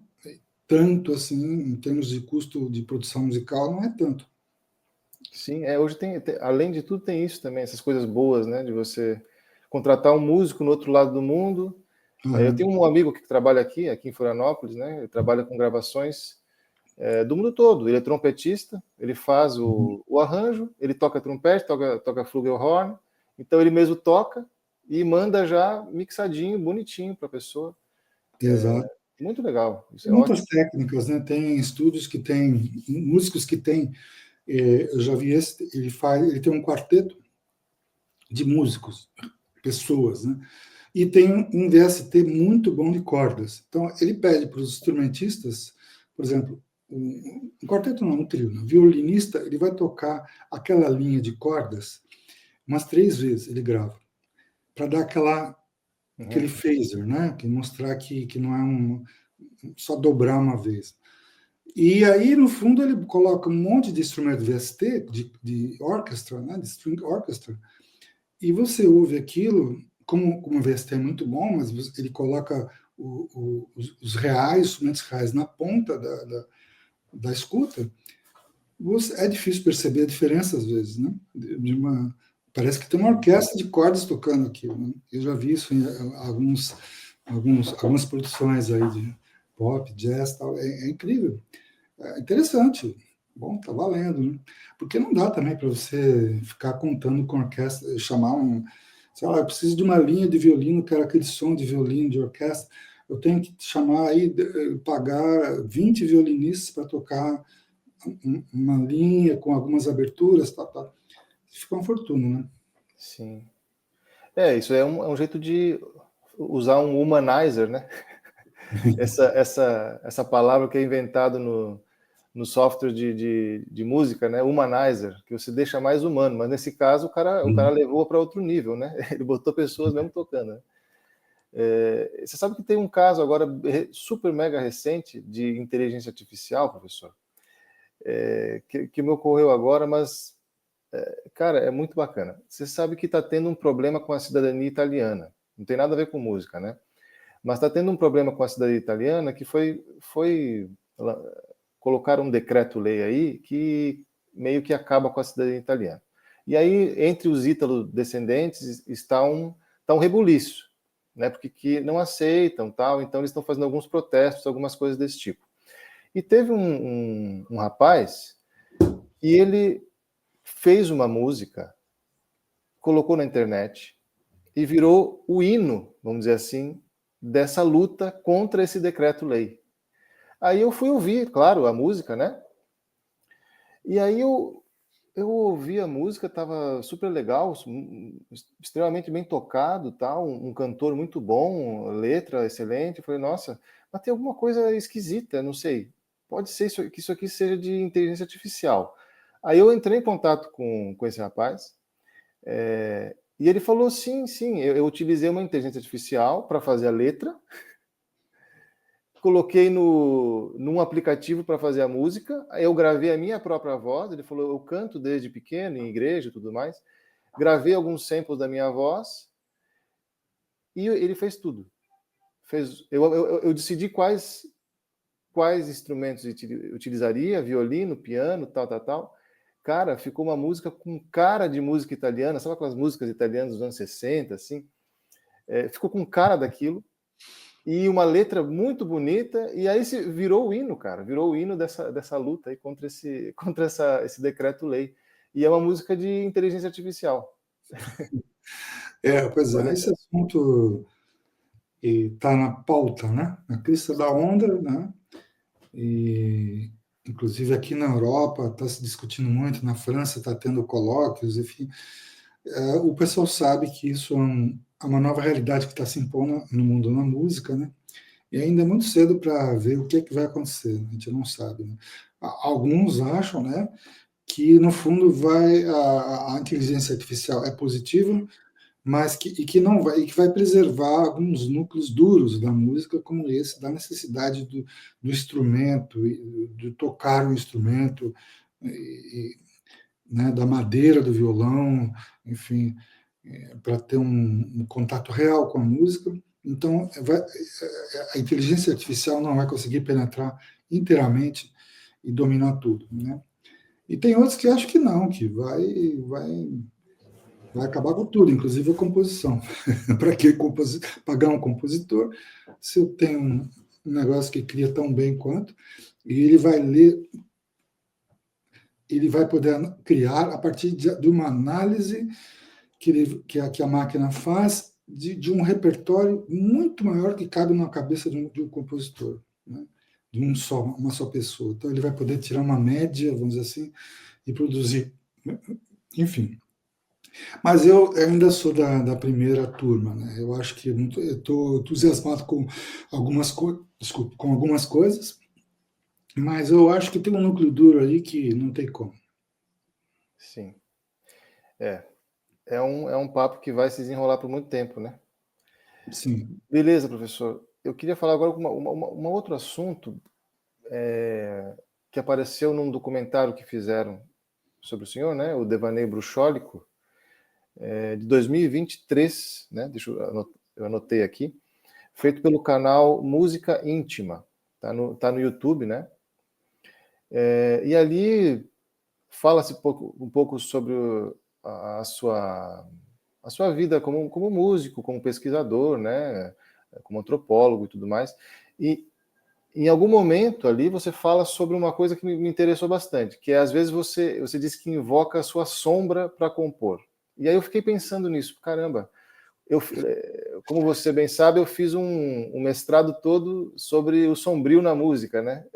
tanto assim, em termos de custo de produção musical, não é tanto. Sim, hoje além de tudo, tem isso também, essas coisas boas, né? De você contratar um músico no outro lado do mundo. Eu Uhum. tenho um amigo que trabalha aqui em Florianópolis, né? Ele trabalha com gravações do mundo todo. Ele é trompetista, ele faz o arranjo, ele toca trompete, toca flugelhorn, então ele mesmo toca e manda já mixadinho, bonitinho para a pessoa. Exato. Muito legal, isso Tem é muitas ótimo. técnicas, né? Tem estúdios que tem músicos que tem. Eu já vi esse. Ele tem um quarteto de músicos, pessoas, né? E tem um VST muito bom de cordas. Então ele pede para os instrumentistas, por exemplo, um quarteto não, um trio, né? Violinista, ele vai tocar aquela linha de cordas umas 3 vezes. Ele grava para dar aquele Uhum. phaser, né? Que mostrar que não é só dobrar uma vez. E aí, no fundo, ele coloca um monte de instrumento VST, de orquestra, né, de string orchestra, e você ouve aquilo, como o VST é muito bom, mas ele coloca os reais, instrumentos reais na ponta da escuta, é difícil perceber a diferença, às vezes, né? Parece que tem uma orquestra de cordas tocando aquilo, né? Eu já vi isso em algumas produções aí de pop, jazz, tal. É incrível. É interessante. Bom, tá valendo, né? Porque não dá também para você ficar contando com a orquestra, chamar sei lá, eu preciso de uma linha de violino, quero aquele som de violino de orquestra, eu tenho que chamar aí, pagar 20 violinistas para tocar uma linha com algumas aberturas, tal, tal. Fica uma fortuna, né? Sim. Isso é um jeito de usar um humanizer, né? Essa palavra que é inventada no software de música, né? Humanizer, que você deixa mais humano, mas nesse caso o cara levou para outro nível, né? Ele botou pessoas mesmo tocando, né? Você sabe que tem um caso agora super mega recente de inteligência artificial, professor, que me ocorreu agora, mas, cara, é muito bacana. Você sabe que está tendo um problema com a cidadania italiana. Não tem nada a ver com música, né? Mas está tendo um problema com a cidadania italiana que foi colocar um decreto-lei aí que meio que acaba com a cidadania italiana. E aí, entre os ítalo-descendentes, está um rebuliço, né? Porque que não aceitam, tal, então eles estão fazendo alguns protestos, algumas coisas desse tipo. E teve um rapaz e ele fez uma música, colocou na internet e virou o hino, vamos dizer assim, dessa luta contra esse decreto-lei. Aí eu fui ouvir, claro, a música, né? E aí eu ouvi a música, estava super legal, extremamente bem tocado, tal, um cantor muito bom, letra excelente. Eu falei, nossa, mas tem alguma coisa esquisita, não sei. Pode ser que isso aqui seja de inteligência artificial. Aí eu entrei em contato com esse rapaz, e ele falou, sim, eu utilizei uma inteligência artificial para fazer a letra, coloquei num aplicativo para fazer a música, aí eu gravei a minha própria voz, ele falou, eu canto desde pequeno, em igreja e tudo mais, gravei alguns samples da minha voz, e ele fez tudo. Eu decidi quais instrumentos utilizaria, violino, piano, tal. Cara, ficou uma música com cara de música italiana, sabe aquelas músicas italianas dos anos 60, assim? Ficou com cara daquilo, e uma letra muito bonita, e aí virou o hino, cara, virou o hino dessa luta aí contra esse decreto-lei. E é uma música de inteligência artificial. Pois é, esse assunto está na pauta, né? Na crista da onda, né? E, inclusive, aqui na Europa está se discutindo muito, na França está tendo colóquios, enfim. O pessoal sabe que isso é uma nova realidade que está se impondo no mundo da música, né? E ainda é muito cedo para ver o que é que vai acontecer, a gente não sabe, né? Alguns acham, né, que no fundo a inteligência artificial é positiva, mas que não vai, e que vai preservar alguns núcleos duros da música, como esse, da necessidade do instrumento, de tocar o instrumento, né, da madeira do violão, enfim, para ter um contato real com a música. Então, a inteligência artificial não vai conseguir penetrar inteiramente e dominar tudo, né? E tem outros que acham que não, que vai acabar com tudo, inclusive a composição. Para que pagar um compositor se eu tenho um negócio que cria tão bem quanto, e ele vai ler, ele vai poder criar a partir de uma análise que a máquina faz de um repertório muito maior que cabe na cabeça de um compositor, né? De uma só pessoa. Então, ele vai poder tirar uma média, vamos dizer assim, e produzir. Enfim. Mas eu ainda sou da primeira turma, né? Eu acho que eu estou entusiasmado com desculpa, com algumas coisas, mas eu acho que tem um núcleo duro ali que não tem como. Sim. É um papo que vai se desenrolar por muito tempo, né? Sim. Beleza, professor. Eu queria falar agora um outro assunto que apareceu num documentário que fizeram sobre o senhor, né? O Devaneio Bruxólico, de 2023, né? Eu anotei aqui, feito pelo canal Música Íntima, tá no YouTube, né? E ali fala-se um pouco sobre a sua vida como músico, como pesquisador, né? Como antropólogo e tudo mais. E em algum momento ali você fala sobre uma coisa que me interessou bastante, que é às vezes você diz que invoca a sua sombra para compor. E aí eu fiquei pensando nisso, caramba, como você bem sabe, eu fiz um mestrado todo sobre o sombrio na música, né?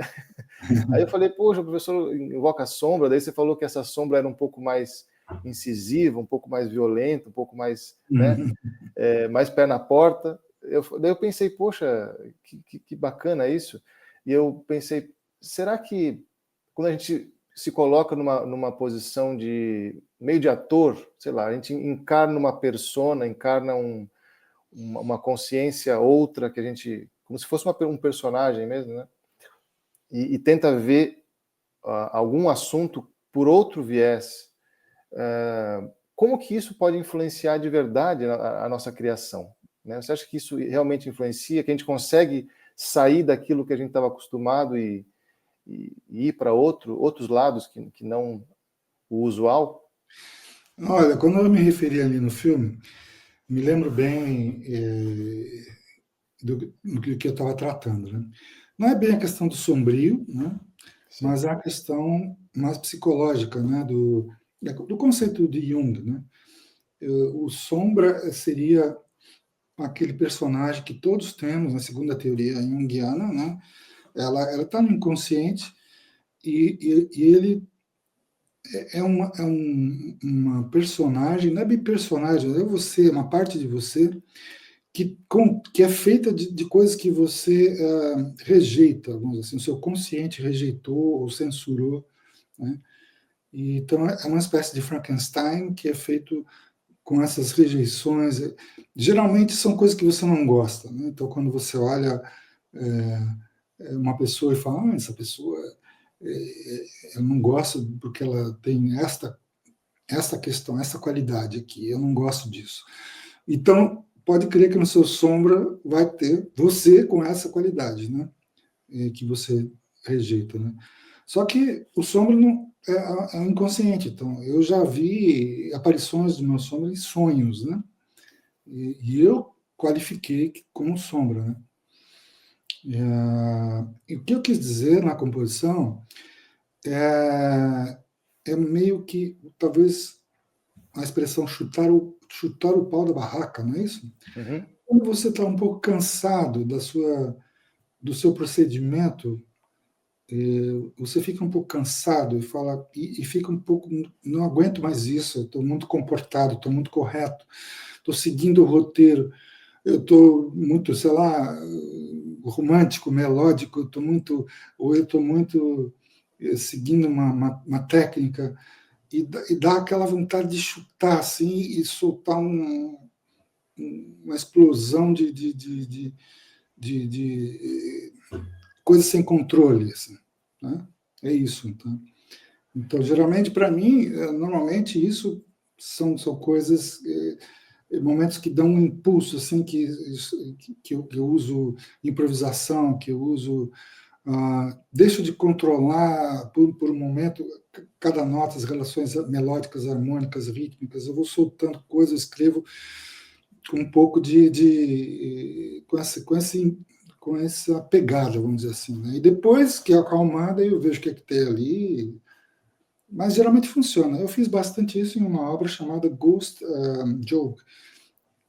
Aí eu falei, poxa, o professor invoca a sombra, daí você falou que essa sombra era um pouco mais incisiva, um pouco mais violenta, um pouco mais, né, mais pé na porta. Daí eu pensei, poxa, que bacana isso. E eu pensei, será que quando a gente se coloca numa posição de meio de ator, sei lá, a gente encarna uma persona, encarna uma consciência outra que a gente, como se fosse um personagem mesmo, né? E tenta ver algum assunto por outro viés, como que isso pode influenciar de verdade a nossa criação? Né? Você acha que isso realmente influencia, que a gente consegue sair daquilo que a gente estava acostumado e ir para outros lados que não o usual? Olha, quando eu me referi ali no filme, me lembro bem do que eu estava tratando, né? Não é bem a questão do sombrio, né? Sim. Mas é a questão mais psicológica, né? do conceito de Jung, né? O sombra seria aquele personagem que todos temos na segunda teoria junguiana, né? Ela está no inconsciente e ele uma personagem, não é bem personagem, é você, uma parte de você que é feita de coisas que você rejeita, vamos dizer assim, o seu consciente rejeitou ou censurou, né? E, então é uma espécie de Frankenstein que é feito com essas rejeições. Geralmente são coisas que você não gosta, né? Então quando você olha uma pessoa e fala, essa pessoa eu não gosto porque ela tem esta questão, essa qualidade aqui, eu não gosto disso. Então, pode crer que no seu sombra vai ter você com essa qualidade, né? Que você rejeita, né? Só que o sombra não é inconsciente. Então, eu já vi aparições do meu sombra em sonhos, né? E eu qualifiquei como sombra, né? E o que eu quis dizer na composição é meio que, talvez, a expressão chutar o pau da barraca, não é isso? Uhum. Quando você está um pouco cansado do seu procedimento, você fica um pouco cansado e fica um pouco, não aguento mais isso, estou muito comportado, estou muito correto, estou seguindo o roteiro, eu estou muito, sei lá, romântico, melódico, ou eu estou muito seguindo uma técnica, e dá aquela vontade de chutar assim e soltar uma explosão de coisas sem controle, assim, né? É isso, então geralmente para mim, normalmente isso são coisas, momentos que dão um impulso, assim, que eu uso improvisação, que eu uso, deixo de controlar por um momento cada nota, as relações melódicas, harmônicas, rítmicas, eu vou soltando coisas, escrevo com um pouco com essa pegada, vamos dizer assim, né? E depois que é acalmada, eu vejo o que é que tem ali, mas geralmente funciona. Eu fiz bastante isso em uma obra chamada Ghost Joke,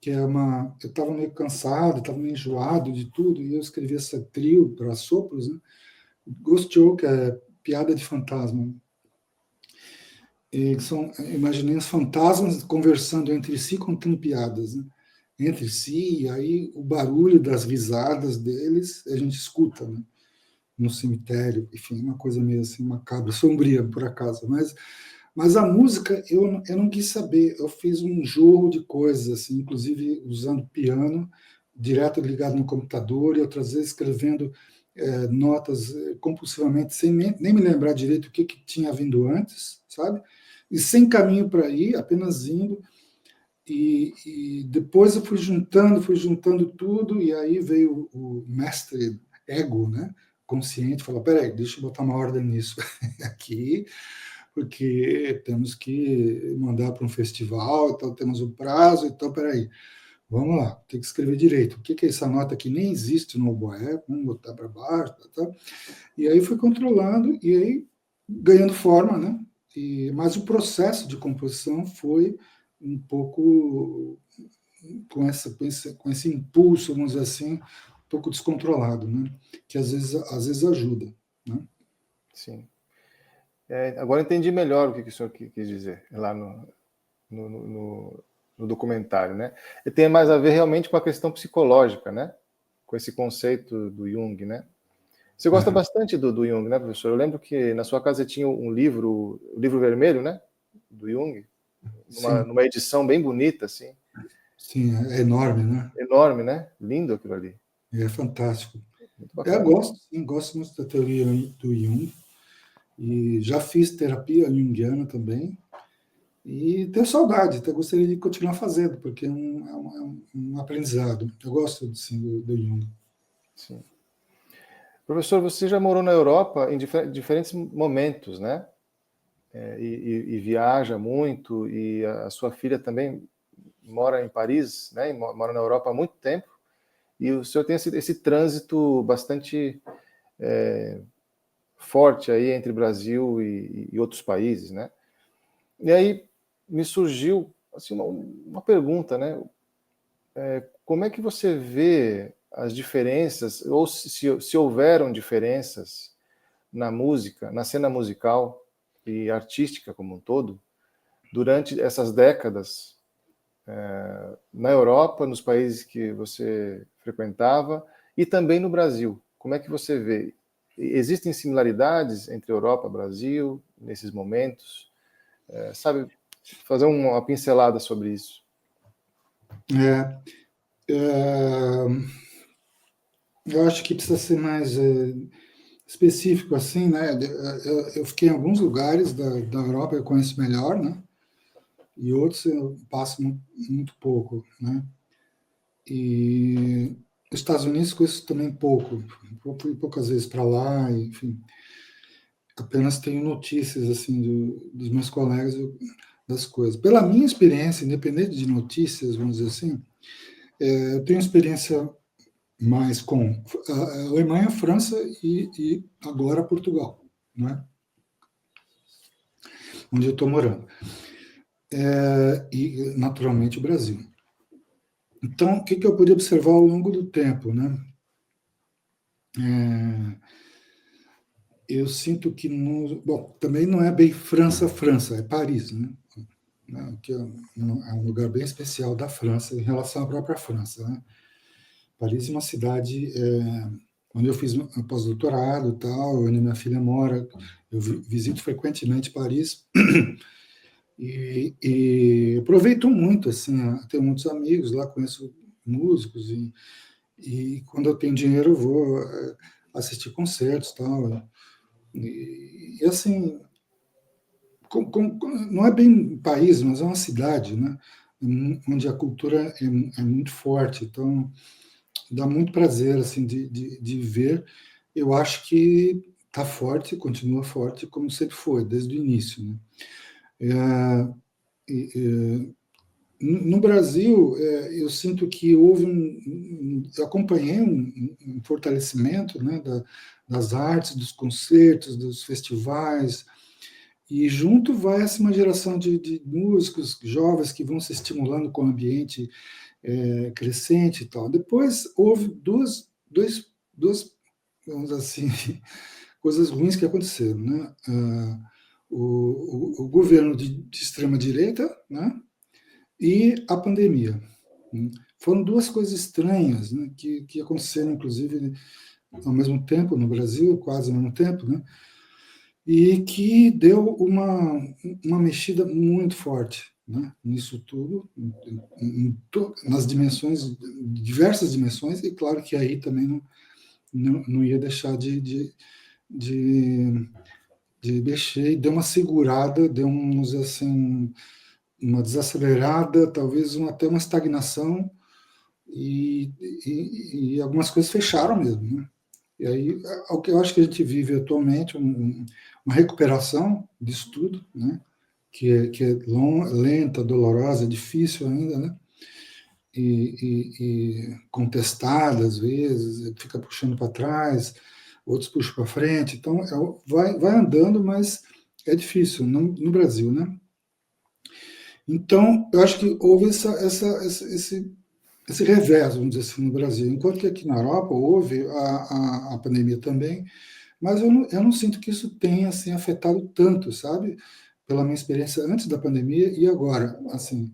que eu estava meio cansado, estava meio enjoado de tudo, e eu escrevi essa trio para sopros, né? Ghost Joke é piada de fantasma. E imaginei os fantasmas conversando entre si, contando piadas, né? Entre si, e aí o barulho das risadas deles a gente escuta, né? No cemitério, enfim, uma coisa meio assim macabra, sombria por acaso, mas a música eu não quis saber, eu fiz um jorro de coisas, assim, inclusive usando piano, direto ligado no computador, e outras vezes escrevendo notas compulsivamente, sem nem me lembrar direito o que tinha vindo antes, sabe? E sem caminho para ir, apenas indo, e depois eu fui juntando tudo, e aí veio o mestre ego, né? Consciente, falou, peraí, deixa eu botar uma ordem nisso aqui, porque temos que mandar para um festival, então temos o prazo, então peraí, vamos lá, tem que escrever direito. O que é essa nota que nem existe no oboé? Vamos botar para baixo, tá. E aí fui controlando, e aí ganhando forma, né? Mas o processo de composição foi um pouco com esse impulso, vamos dizer assim, um pouco descontrolado, né? Que às vezes ajuda, né? Sim. Agora entendi melhor o que o senhor quis dizer lá no, no, no documentário, né? E tem mais a ver realmente com a questão psicológica, né? Com esse conceito do Jung, né? Você gosta bastante do Jung, né, professor? Eu lembro que na sua casa tinha um livro, o livro vermelho, né? Do Jung, numa edição bem bonita, assim. Sim, é enorme, né? Enorme, né? Lindo aquilo ali. É fantástico. Muito Eu bacana. gosto, sim, gosto muito da teoria do Jung, e já fiz terapia junguiana também, e tenho saudade, até gostaria de continuar fazendo, porque é um aprendizado. Eu gosto, sim, do Jung. Sim. Professor, você já morou na Europa em diferentes momentos, né? E viaja muito, e a sua filha também mora em Paris, né? E mora na Europa há muito tempo. E o senhor tem esse trânsito bastante forte aí entre Brasil e outros países, né? E aí me surgiu assim, uma pergunta, né? Como é que você vê as diferenças, ou se houveram diferenças na música, na cena musical e artística como um todo, durante essas décadas, na Europa, nos países que você frequentava, e também no Brasil? Como é que você vê? Existem similaridades entre Europa e Brasil nesses momentos? Sabe, fazer uma pincelada sobre isso. É, é, eu acho que precisa ser mais específico assim, né? Eu fiquei em alguns lugares da Europa, eu conheço melhor, né? E outros eu passo muito pouco, né? E os Estados Unidos conheço também pouco. Eu fui poucas vezes para lá, enfim. Apenas tenho notícias assim dos meus colegas das coisas. Pela minha experiência, independente de notícias, vamos dizer assim, eu tenho experiência mais com a Alemanha, França e agora Portugal, né? Onde eu estou morando. E, naturalmente, o Brasil. Então, o que eu pude observar ao longo do tempo, né? Eu sinto que, bom, também não é bem França, é Paris, né? Que é um lugar bem especial da França em relação à própria França, né? Paris é uma cidade onde eu fiz um pós-doutorado e tal, onde minha filha mora. Eu visito frequentemente Paris e aproveito muito, assim, tenho muitos amigos lá, conheço músicos e quando eu tenho dinheiro eu vou assistir concertos e tal. E assim, não é bem um país, mas é uma cidade, né? Onde a cultura é muito forte. Então, dá muito prazer assim de ver. Eu acho que está forte, continua forte, como sempre foi, desde o início. Né? No Brasil, eu sinto que houve eu acompanhei um fortalecimento, né, das artes, dos concertos, dos festivais, e junto vai essa uma geração de músicos jovens que vão se estimulando com o ambiente crescente e tal. Depois houve duas, vamos dizer assim, coisas ruins que aconteceram, né? O governo de extrema direita, né? E a pandemia. Né? Foram duas coisas estranhas, né? Que aconteceram, inclusive, ao mesmo tempo no Brasil, quase ao mesmo tempo, né? E que deu uma mexida muito forte, né, nisso tudo, nas dimensões, diversas dimensões, e claro que aí também não ia deixar de, de mexer, e deu uma segurada, deu, vamos dizer assim, uma desacelerada, talvez até uma estagnação, e algumas coisas fecharam mesmo, né? E aí, o que eu acho que a gente vive atualmente, uma recuperação disso tudo, né? Que é lenta, dolorosa, difícil ainda, né? E contestada às vezes, fica puxando para trás, outros puxam para frente, então vai andando, mas é difícil no Brasil, né? Então, eu acho que houve esse revés, vamos dizer assim, no Brasil, enquanto que aqui na Europa houve a pandemia também, mas eu não sinto que isso tenha assim, afetado tanto, sabe? Pela minha experiência antes da pandemia e agora. Assim,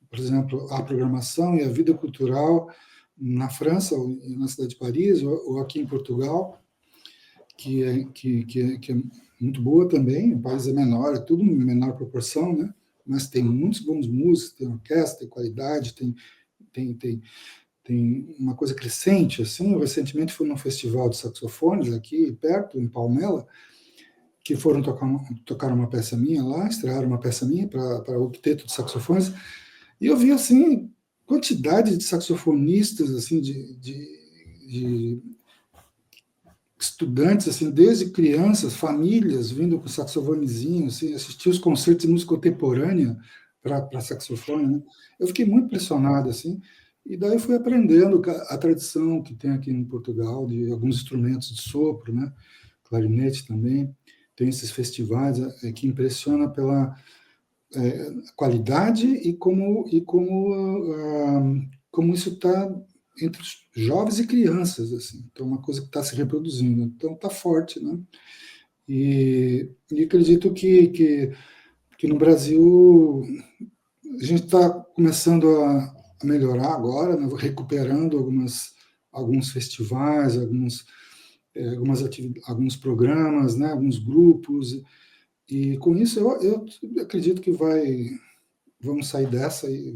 por exemplo, a programação e a vida cultural na França, ou na cidade de Paris, ou aqui em Portugal, que é muito boa também. O país é menor, é tudo em menor proporção, né? Mas tem muitos bons músicos, tem orquestra, tem qualidade, tem uma coisa crescente, assim. Eu recentemente fui num festival de saxofones aqui perto, em Palmela, que foram tocar uma peça minha lá, estrearam uma peça minha para o quinteto de saxofones, e eu vi, assim, quantidade de saxofonistas, assim, de estudantes, assim, desde crianças, famílias, vindo com saxofonezinho, assim, assistir os concertos de música contemporânea para saxofone, né? Eu fiquei muito impressionado, assim, e daí fui aprendendo a tradição que tem aqui em Portugal, de alguns instrumentos de sopro, né? Clarinete também, tem esses festivais que impressiona qualidade e como isso está entre os jovens e crianças, assim. Então, é uma coisa que está se reproduzindo. Então, está forte, né? E acredito que no Brasil a gente está começando a melhorar agora, né? Recuperando alguns festivais, alguns programas, né? Alguns grupos, e com isso eu acredito que vamos sair dessa e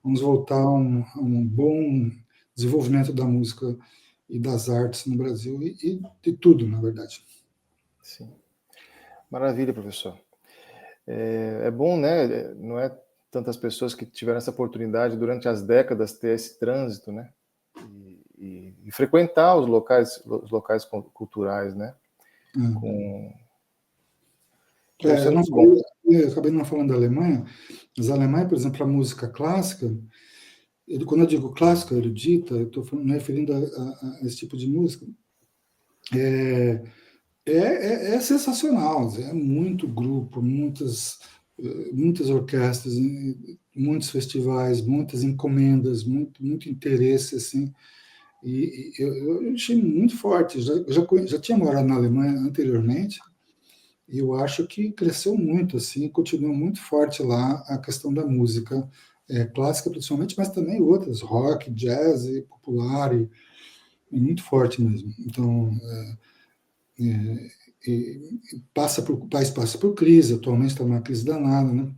vamos voltar a um bom desenvolvimento da música e das artes no Brasil e de tudo, na verdade. Sim. Maravilha, professor. É bom, né? Não é tantas pessoas que tiveram essa oportunidade durante as décadas ter esse trânsito, né? E frequentar os locais culturais, né? Isso é Eu, não muito bom. falei, eu acabei não falando da Alemanha, mas a Alemanha, por exemplo, a música clássica, quando eu digo clássica, erudita, eu estou me referindo a esse tipo de música, é sensacional, é muito grupo, muitas orquestras, muitos festivais, muitas encomendas, muito interesse, assim, e eu achei muito forte. Já tinha morado na Alemanha anteriormente, e eu acho que cresceu muito, assim, continua muito forte lá a questão da música clássica, principalmente, mas também outras, rock, jazz, e popular, e muito forte mesmo. Então, o país passa por crise, atualmente está numa crise danada, né?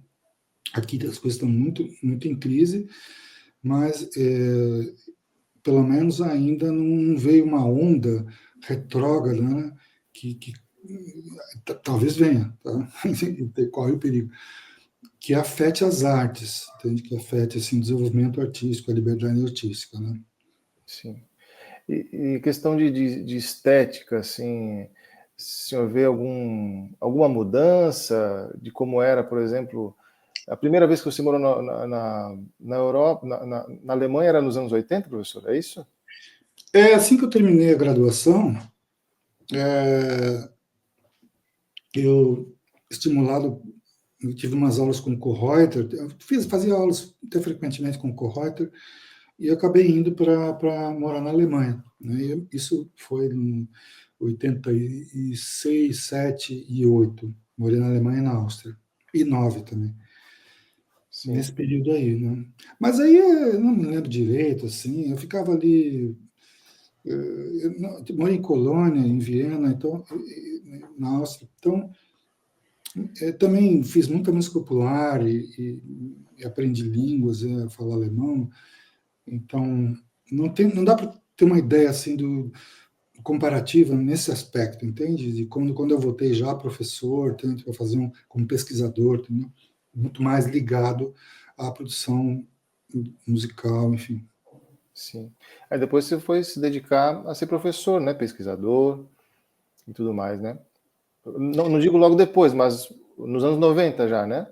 Aqui as coisas estão muito em crise, mas pelo menos ainda não veio uma onda retrógrada, né? que talvez venha, tá? Corre o perigo, que afete as artes, entende? Que afete assim, o desenvolvimento artístico, a liberdade artística, né? Sim. E questão de estética, assim, se o senhor vê alguma mudança de como era, por exemplo, a primeira vez que você morou na Europa, na Alemanha, era nos anos 80, professor? É isso? Assim que eu terminei a graduação, é, eu, estimulado, eu tive umas aulas com o Kohreuter, fazia aulas até frequentemente com o Kohreuter, e eu acabei indo para morar na Alemanha, né? Isso foi em 86, 7 e 8. Morei na Alemanha e na Áustria. E 9 também. Sim. Nesse período aí, né? Mas aí eu não me lembro direito, assim, eu ficava ali. Eu moro em Colônia, em Viena, então, na Áustria. Então, também fiz muita música popular e aprendi línguas, falar alemão. Então, não dá para ter uma ideia assim comparativa nesse aspecto, entende? De quando eu voltei já professor, tanto para fazer como pesquisador, entendeu? Muito mais ligado à produção musical, enfim. Sim. Aí depois você foi se dedicar a ser professor, né? Pesquisador e tudo mais, né? Não digo logo depois, mas nos anos 90 já, né?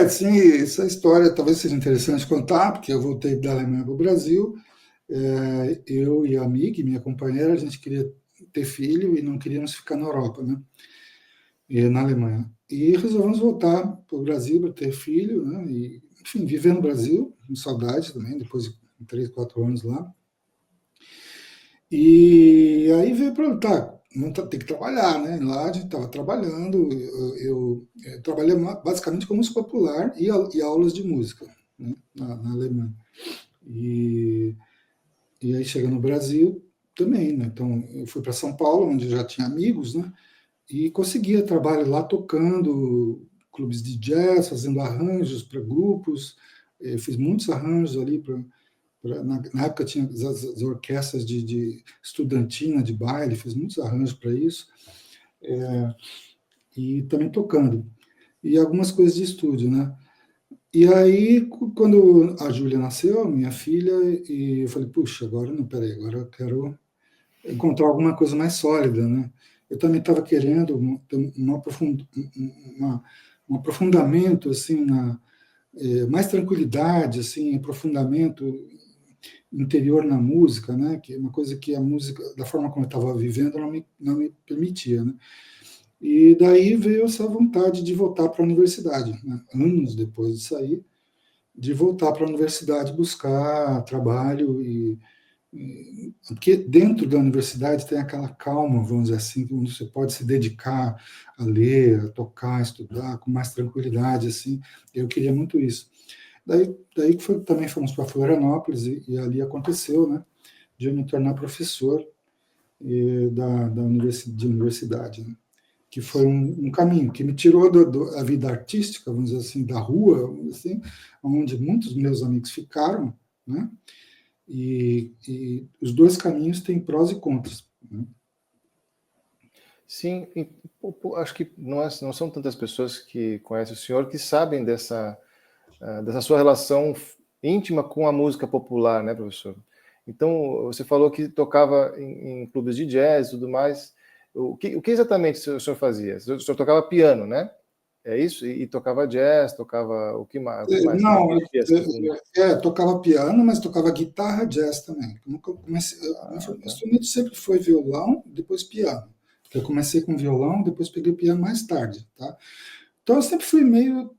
Sim, essa história talvez seja interessante contar, porque eu voltei da Alemanha para o Brasil, eu e a amiga, minha companheira, a gente queria ter filho e não queríamos ficar na Europa, né? E na Alemanha. E resolvemos voltar para o Brasil para ter filho, né? E, enfim, viver no Brasil, com saudade também, depois de 3, 4 anos lá. E aí veio para tá, não tem que trabalhar, né? Lá a gente estava trabalhando, eu trabalhei basicamente com música popular e aulas de música, né? Na Alemanha. E, e aí chega no Brasil também, né? Então eu fui para São Paulo, onde eu já tinha amigos, né? E conseguia trabalho lá tocando clubes de jazz, fazendo arranjos para grupos. Eu fiz muitos arranjos ali na época tinha as orquestras de estudantina, de baile, fiz muitos arranjos para isso, e também tocando. E algumas coisas de estúdio, né? E aí, quando a Júlia nasceu, minha filha, e eu falei, puxa, agora não, peraí, agora eu quero encontrar alguma coisa mais sólida, né? Eu também estava querendo um aprofundamento, assim, mais tranquilidade, assim, aprofundamento interior na música, né? Que é uma coisa que a música, da forma como eu estava vivendo, não me permitia, né? E daí veio essa vontade de voltar para a universidade, né? Anos depois de sair, de voltar para a universidade buscar trabalho porque dentro da universidade tem aquela calma, vamos dizer assim, onde você pode se dedicar a ler, a tocar, a estudar com mais tranquilidade, assim. Eu queria muito isso. Daí que também fomos para Florianópolis e ali aconteceu, né, de eu me tornar professor de universidade, né, que foi um caminho que me tirou da vida artística, vamos dizer assim, da rua, vamos dizer assim, onde muitos meus amigos ficaram, né, e os dois caminhos têm prós e contras, né? Sim, acho que não são tantas pessoas que conhecem o senhor que sabem dessa sua relação íntima com a música popular, né, professor? Então, você falou que tocava em clubes de jazz e tudo mais. O que exatamente o senhor fazia? O senhor tocava piano, né? É isso? E tocava jazz, tocava o que mais? Que Não, mexia assim com... tocava piano, mas tocava guitarra jazz também. Meu tá. instrumento sempre foi violão, depois piano. Eu comecei com violão, depois peguei piano mais tarde, tá? Então eu sempre fui meio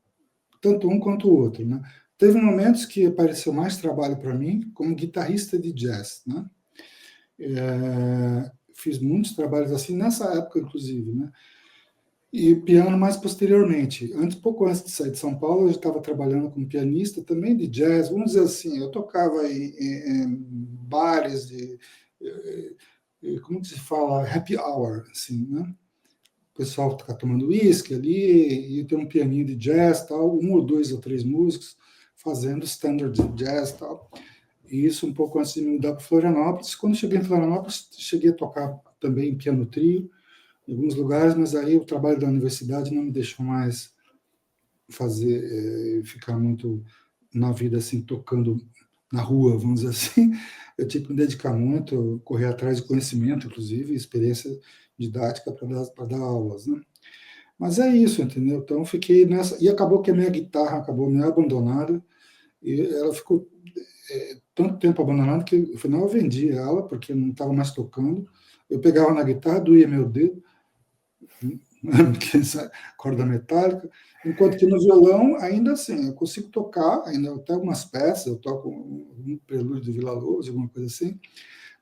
tanto um quanto o outro, né? Teve momentos que apareceu mais trabalho para mim como guitarrista de jazz, né? Fiz muitos trabalhos assim nessa época, inclusive, né? E piano mais posteriormente. Pouco antes de sair de São Paulo, eu já estava trabalhando como pianista também de jazz. Vamos dizer assim, eu tocava em bares como que se fala, happy hour, assim, né? O pessoal está tomando uísque ali e tem um pianinho de jazz, tal, um ou dois ou três músicos fazendo standard de jazz, tal. E isso um pouco antes de me mudar para Florianópolis. Quando cheguei em Florianópolis, cheguei a tocar também piano trio em alguns lugares, mas aí o trabalho da universidade não me deixou mais ficar muito na vida assim, tocando na rua, vamos dizer assim. Eu tive que me dedicar muito, correr atrás de conhecimento, inclusive, experiência didática para dar aulas, né? Mas é isso, entendeu? Então fiquei nessa. E acabou que a minha guitarra acabou me abandonada, e ela ficou tanto tempo abandonada que no final eu vendi ela, porque não estava mais tocando. Eu pegava na guitarra, doía meu dedo, porque essa corda metálica, enquanto que no violão, ainda assim, eu consigo tocar, ainda até algumas peças, eu toco um prelúdio de Villa-Lobos, alguma coisa assim,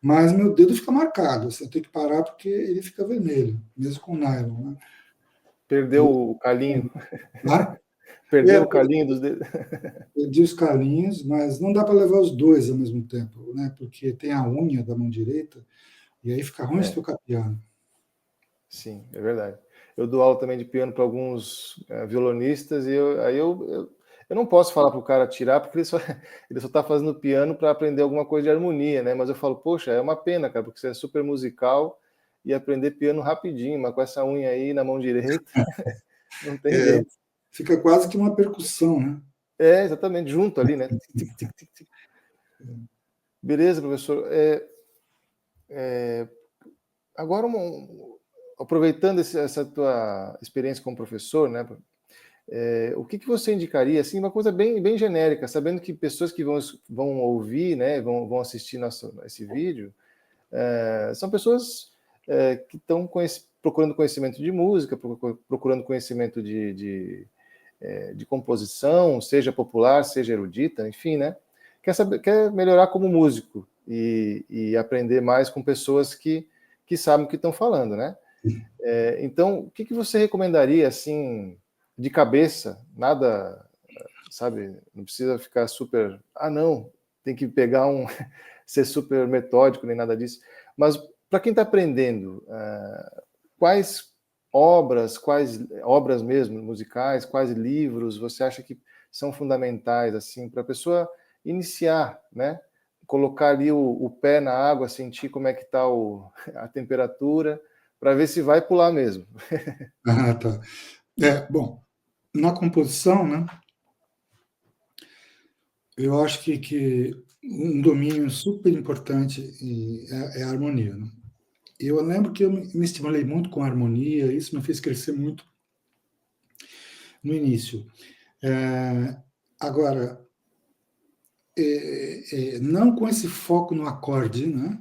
mas meu dedo fica marcado, assim, eu tenho que parar porque ele fica vermelho, mesmo com nylon, né? Perdeu o calinho. Tá? Perdeu o calinho dos dedos. Perdi os calinhos, mas não dá para levar os dois ao mesmo tempo, né? Porque tem a unha da mão direita, e aí fica ruim de É, tocar piano. sim, é verdade. Eu dou aula também de piano para alguns violonistas e eu não posso falar para o cara tirar porque ele só está fazendo piano para aprender alguma coisa de harmonia, né? Mas eu falo, poxa, é uma pena, cara, porque você é super musical e aprender piano rapidinho, mas com essa unha aí na mão direita não tem É, jeito. fica quase que uma percussão, né? É, exatamente, junto ali, né? Tic, tic, tic, tic. Beleza, professor. Agora, aproveitando essa tua experiência como professor, né? O que você indicaria, assim, uma coisa bem genérica, sabendo que pessoas que vão ouvir, né, vão assistir esse vídeo, são pessoas que estão procurando conhecimento de música, procurando conhecimento de composição, seja popular, seja erudita, enfim, né? Quer melhorar como músico e aprender mais com pessoas que sabem o que estão falando, né? Então, o que você recomendaria, assim, de cabeça? Nada, sabe? Não precisa ficar super... não, tem que pegar ser super metódico, nem nada disso. Mas, para quem está aprendendo, quais quais obras mesmo, musicais, quais livros você acha que são fundamentais, assim, para a pessoa iniciar, né? Colocar ali o pé na água, sentir como é que está a temperatura, para ver se vai pular mesmo. Ah, tá. Bom, na composição, né, eu acho que um domínio super importante é a harmonia, né? Eu lembro que eu me estimulei muito com a harmonia, isso me fez crescer muito no início. Agora, não com esse foco no acorde, né?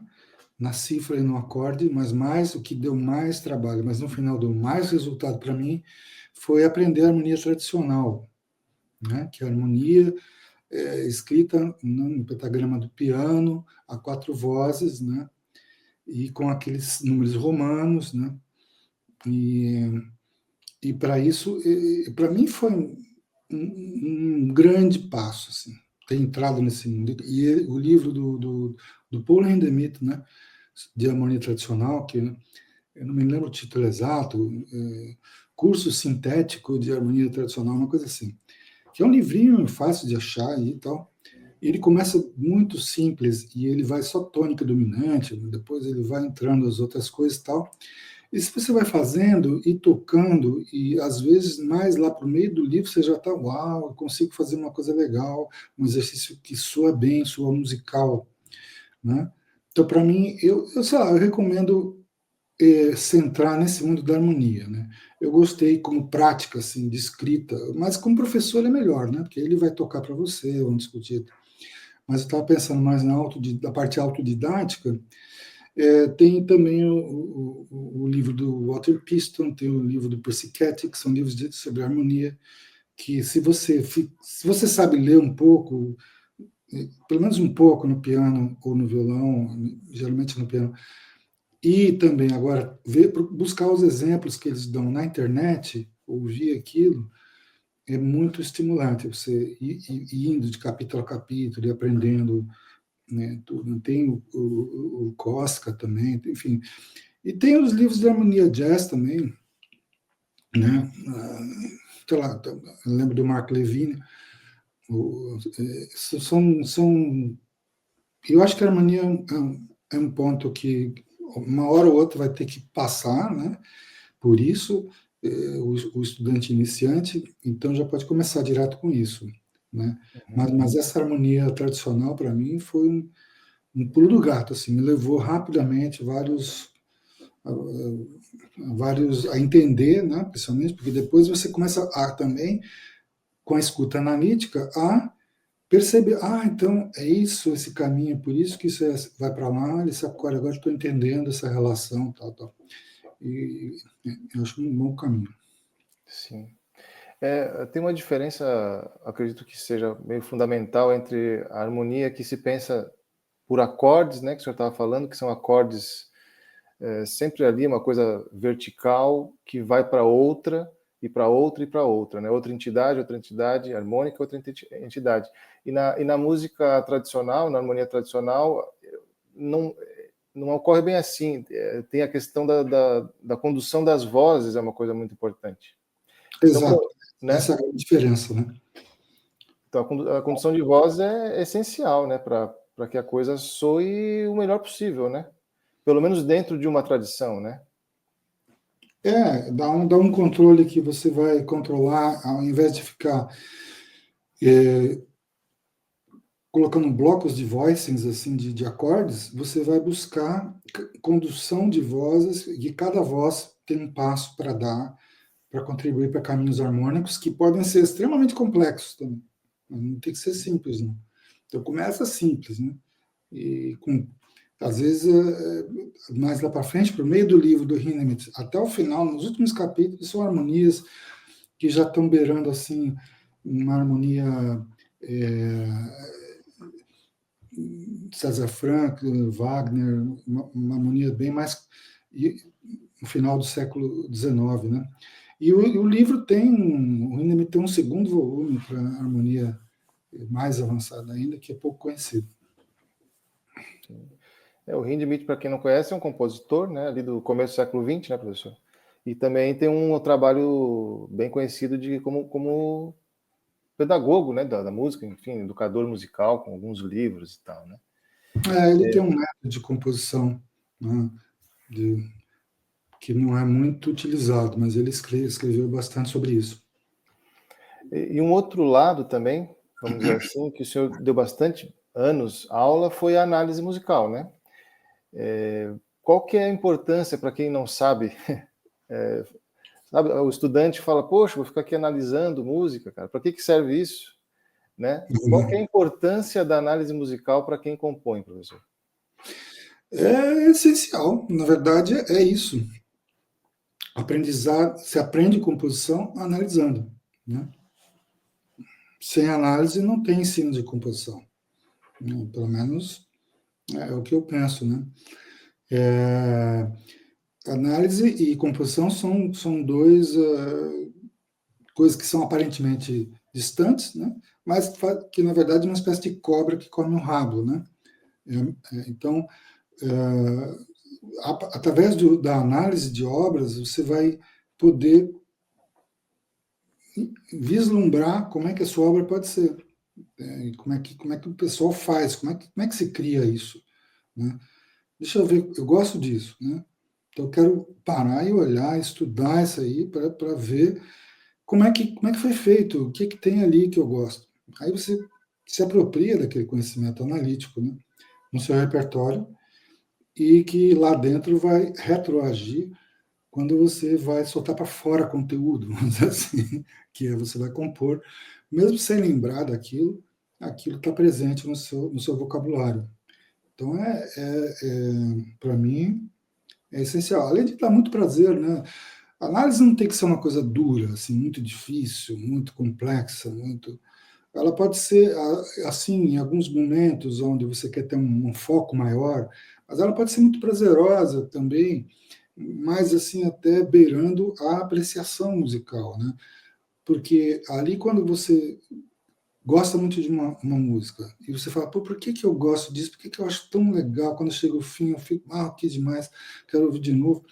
na cifra e no acorde, mas mais o que deu mais trabalho, mas no final deu mais resultado para mim, foi aprender a harmonia tradicional, né? Que é a harmonia escrita no pentagrama do piano, a 4 vozes, né? E com aqueles números romanos, né? E para isso, para mim foi um grande passo, assim, ter entrado nesse mundo. E o livro do Paul Hindemith, né? De harmonia tradicional, que eu não me lembro o título exato, Curso Sintético de Harmonia Tradicional, uma coisa assim, que é um livrinho fácil de achar e tal. Ele começa muito simples e ele vai só tônica dominante, depois ele vai entrando as outras coisas e tal. E se você vai fazendo e tocando, e às vezes mais lá para o meio do livro você já está, uau, eu consigo fazer uma coisa legal, um exercício que soa bem, soa musical, né? Então, para mim, sei lá, eu recomendo centrar nesse mundo da harmonia, né? Eu gostei como prática, assim, de escrita, mas como professor é melhor, né? Porque ele vai tocar para você, vamos discutir. Mas eu estava pensando mais da parte autodidática. Tem também o livro do Walter Piston, tem o livro do Percy Cathy, que são livros sobre harmonia, que se você sabe ler um pouco, pelo menos um pouco no piano ou no violão, geralmente no piano, e também agora buscar os exemplos que eles dão na internet, ouvir aquilo, é muito estimulante você ir indo de capítulo a capítulo e aprendendo, né, tudo. Tem o Koska também, enfim. E tem os livros de harmonia jazz também, né? Sei lá, eu lembro do Mark Levine. São, eu acho que a harmonia é um ponto que uma hora ou outra vai ter que passar, né? Por isso, o estudante iniciante, então já pode começar direto com isso, né? Mas essa harmonia tradicional, para mim, foi um pulo do gato, assim, me levou rapidamente vários a entender, né? Principalmente porque depois você começa também, com a escuta analítica, a perceber, então é isso, esse caminho, por isso que isso vai para lá, ele sabe, agora estou entendendo essa relação, tal, tal. E eu acho um bom caminho. Sim. Tem uma diferença, acredito que seja meio fundamental, entre a harmonia que se pensa por acordes, né, que o senhor estava falando, que são acordes sempre ali, uma coisa vertical, que vai para outra, e para outra, e para outra, né? Outra entidade harmônica, outra entidade. E na música tradicional, na harmonia tradicional, não ocorre bem assim. Tem a questão da condução das vozes, é uma coisa muito importante. Exato, então, né? Essa é a diferença, né? Então, a condução de voz é essencial, né, para que a coisa soe o melhor possível, né? Pelo menos dentro de uma tradição, né? Dá um controle que você vai controlar, ao invés de ficar colocando blocos de voicings, assim, de acordes, você vai buscar condução de vozes, e cada voz tem um passo para dar, para contribuir para caminhos harmônicos, que podem ser extremamente complexos também. Não tem que ser simples, não. Então começa simples, né? E às vezes, mais lá para frente, para o meio do livro do Hindemith, até o final, nos últimos capítulos, são harmonias que já estão beirando assim uma harmonia César Franck, Wagner, uma harmonia bem mais no final do século XIX, né? E o livro o Hindemith tem um segundo volume para harmonia mais avançada ainda, que é pouco conhecido. O Hindemith, para quem não conhece, é um compositor, né, ali do começo do século XX, né, professor? E também tem um trabalho bem conhecido como pedagogo, né, da música, enfim, educador musical, com alguns livros e tal, né? Ele tem um método de composição, né, que não é muito utilizado, mas ele escreveu bastante sobre isso. E um outro lado também, vamos dizer assim, que o senhor deu bastante anos aula, foi a análise musical, né? Qual que é a importância, para quem não sabe, sabe, o estudante fala, poxa, vou ficar aqui analisando música, cara, para que serve isso? Né? Qual que é a importância da análise musical para quem compõe, professor? É essencial, na verdade é isso. Aprendizado, se aprende composição analisando, né? Sem análise não tem ensino de composição, né? Pelo menos é o que eu penso, né? É, análise e composição são dois coisas que são aparentemente distantes, né? Mas que na verdade é uma espécie de cobra que come o rabo, né? Então, através da análise de obras, você vai poder vislumbrar como é que a sua obra pode ser, como é que o pessoal faz, como é que se cria isso, né? Deixa eu ver, eu gosto disso, né? Então eu quero parar e olhar, estudar isso aí para ver como é que foi feito, o que, que tem ali que eu gosto. Aí você se apropria daquele conhecimento analítico, né, no seu repertório e que lá dentro vai retroagir quando você vai soltar para fora conteúdo, vamos dizer assim, que é você vai compor, mesmo sem lembrar daquilo, aquilo está presente no seu vocabulário. Então, para mim, é essencial. Além de dar muito prazer, né? A análise não tem que ser uma coisa dura, assim, muito difícil, muito complexa, muito. Ela pode ser, assim, em alguns momentos onde você quer ter um foco maior, mas ela pode ser muito prazerosa também, mas assim até beirando a apreciação musical, né? Porque ali quando você gosta muito de uma música e você fala, pô, por que que eu gosto disso? Por que que eu acho tão legal? Quando chega o fim, eu fico, que demais, quero ouvir de novo.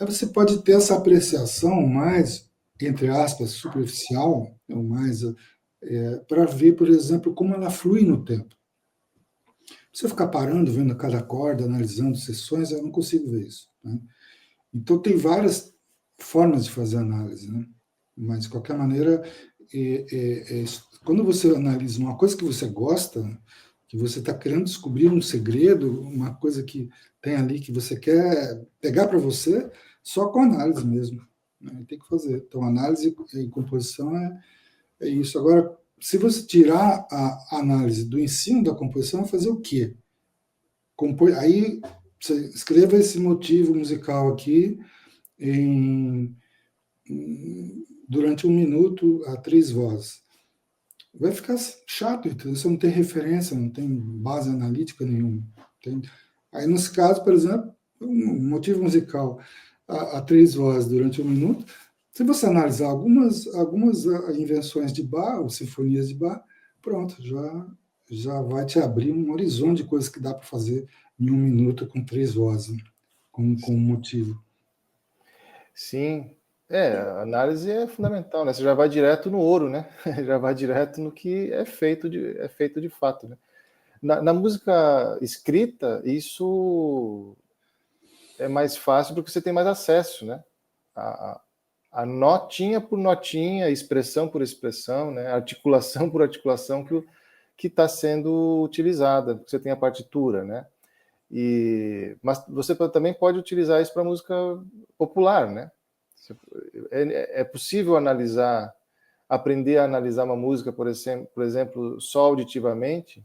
Aí você pode ter essa apreciação mais, entre aspas, superficial, ou mais para ver, por exemplo, como ela flui no tempo. Se eu ficar parando, vendo cada corda, analisando sessões, eu não consigo ver isso, né? Então, tem várias formas de fazer análise, né? Mas, de qualquer maneira, quando você analisa uma coisa que você gosta, que você está querendo descobrir um segredo, uma coisa que tem ali que você quer pegar para você, só com análise mesmo, né? Tem que fazer. Então, análise e composição é isso. Agora, se você tirar a análise do ensino da composição, vai fazer o quê? Aí você escreva esse motivo musical aqui em, durante 1 minuto a 3 vozes. Vai ficar chato, entendeu? Você não tem referência, não tem base analítica nenhuma. Entende? Aí, nesse caso, por exemplo, um motivo musical a 3 vozes durante 1 minuto, se você analisar algumas invenções de Bach, ou sinfonias de Bach, pronto, já vai te abrir um horizonte de coisas que dá para fazer em 1 minuto com 3 vozes, né? Com um motivo. Sim, a análise é fundamental, né? Você já vai direto no ouro, né? Já vai direto no que é feito de fato, né? Na música escrita, isso é mais fácil porque você tem mais acesso, né? A, a notinha por notinha, expressão por expressão, né? Articulação por articulação que está sendo utilizada, porque você tem a partitura, né? Mas você também pode utilizar isso para música popular, né? É possível aprender a analisar uma música, por exemplo, só auditivamente.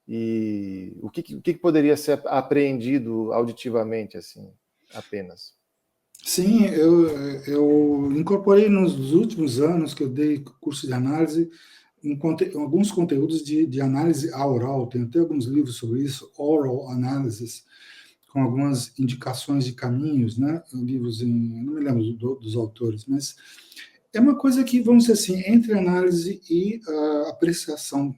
E o que poderia ser apreendido auditivamente, assim, apenas? Sim, eu incorporei nos últimos anos que eu dei curso de análise alguns conteúdos de análise oral. Tem até alguns livros sobre isso, oral analysis, com algumas indicações de caminhos, né? Livros não me lembro dos autores, mas é uma coisa que, vamos dizer assim, entre análise e apreciação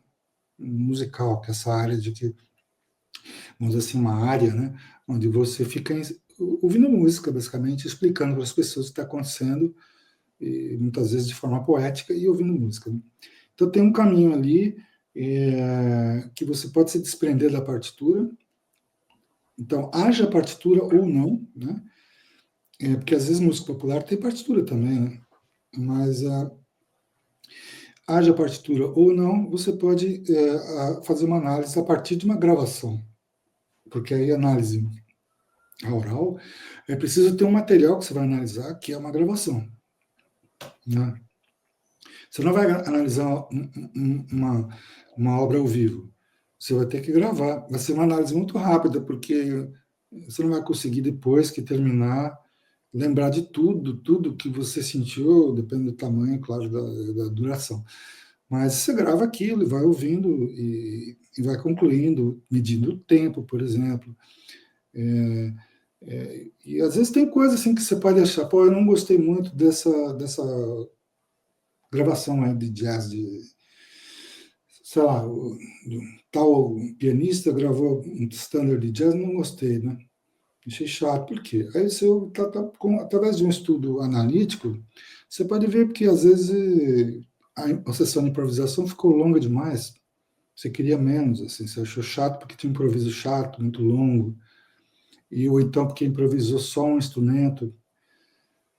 musical, que é essa área de que, vamos dizer assim, uma área, né? Onde você fica ouvindo música, basicamente, explicando para as pessoas o que está acontecendo, e muitas vezes de forma poética, e ouvindo música, né? Então tem um caminho ali que você pode se desprender da partitura. Então, haja partitura ou não, né? Porque às vezes música popular tem partitura também, né? Mas haja partitura ou não, você pode fazer uma análise a partir de uma gravação, porque aí a análise oral é preciso ter um material que você vai analisar, que é uma gravação, né? Você não vai analisar uma obra ao vivo. você vai ter que gravar. Vai ser uma análise muito rápida, porque você não vai conseguir, depois que terminar, lembrar de tudo que você sentiu, depende do tamanho, claro, da duração. Mas você grava aquilo e vai ouvindo e vai concluindo, medindo o tempo, por exemplo. E às vezes tem coisa assim que você pode achar, pô, eu não gostei muito dessa gravação aí de jazz, de, sei lá, tal pianista gravou um standard de jazz, não gostei, né? Achei chato, por quê? Aí você, através de um estudo analítico, você pode ver que às vezes a sessão de improvisação ficou longa demais, você queria menos, assim, você achou chato porque tinha um improviso chato, muito longo, ou então porque improvisou só um instrumento.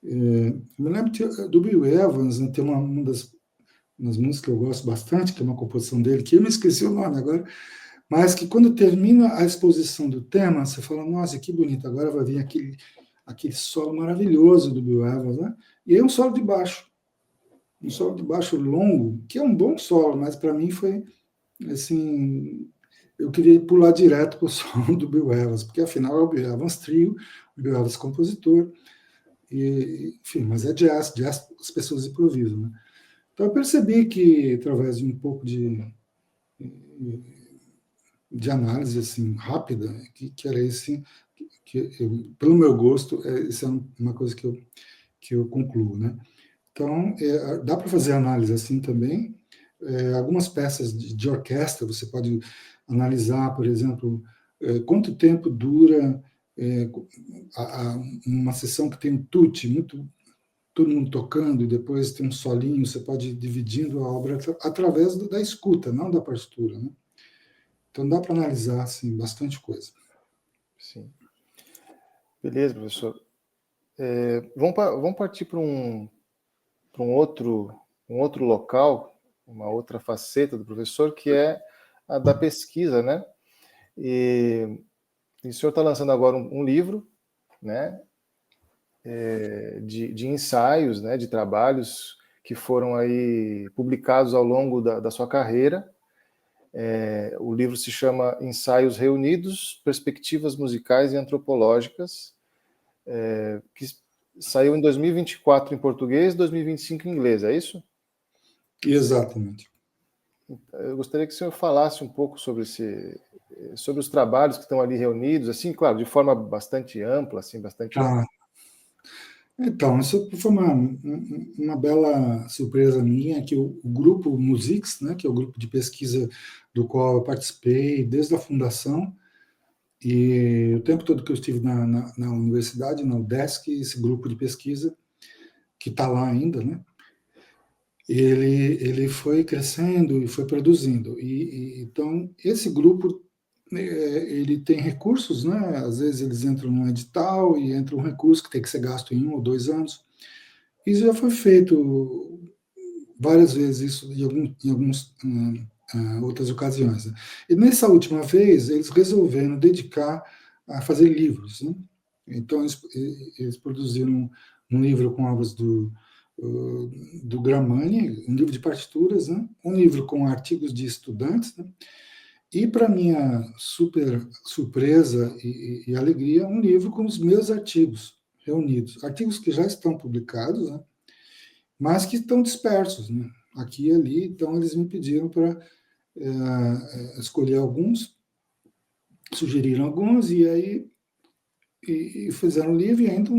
Eu me lembro do Bill Evans, né, tem uma das músicas que eu gosto bastante, que é uma composição dele, que eu me esqueci o nome agora, mas que quando termina a exposição do tema, você fala, nossa, que bonito, agora vai vir aquele solo maravilhoso do Bill Evans, né? E aí um solo de baixo longo, que é um bom solo, mas para mim foi, assim, eu queria pular direto para o solo do Bill Evans, porque afinal é o Bill Evans trio, o Bill Evans compositor, enfim, mas é jazz as pessoas improvisam, né? Então eu percebi que, através de um pouco de análise assim rápida, que era esse, pelo meu gosto, isso é uma coisa que eu concluo, né? Então, dá para fazer análise assim também. Algumas peças de orquestra, você pode analisar, por exemplo, quanto tempo dura é, uma sessão que tem um tutti, todo mundo tocando, e depois tem um solinho, você pode ir dividindo a obra através da escuta, não da partitura, né? Então dá para analisar assim, bastante coisa. Sim. Beleza, professor. Vamos partir para um outro local, uma outra faceta do professor, que é a da pesquisa, né? E o senhor está lançando agora um livro, né? De ensaios, né? De trabalhos que foram aí publicados ao longo da sua carreira. O livro se chama Ensaios Reunidos, Perspectivas Musicais e Antropológicas, que saiu em 2024 em português, 2025 em inglês, é isso? Exatamente. Eu gostaria que o senhor falasse um pouco sobre os trabalhos que estão ali reunidos, assim, claro, de forma bastante ampla, assim, bastante ampla. Ah, então, isso foi uma bela surpresa minha, que o grupo Musix, né, que é o grupo de pesquisa do qual eu participei desde a fundação, e o tempo todo que eu estive na universidade, na UDESC, esse grupo de pesquisa, que está lá ainda, né, ele foi crescendo e foi produzindo. Então, esse grupo, ele tem recursos, né? Às vezes eles entram num edital e entra um recurso que tem que ser gasto em 1 ou 2 anos. Isso já foi feito várias vezes, isso em algumas outras ocasiões, né? E nessa última vez, eles resolveram dedicar a fazer livros, né? Então, eles produziram um livro com obras do Gramani, um livro de partituras, né? Um livro com artigos de estudantes, né? E, para minha super surpresa e alegria, um livro com os meus artigos reunidos, artigos que já estão publicados, né? Mas que estão dispersos, né? Aqui e ali. Então, eles me pediram para escolher alguns, sugeriram alguns, e aí e fizeram o livro e ainda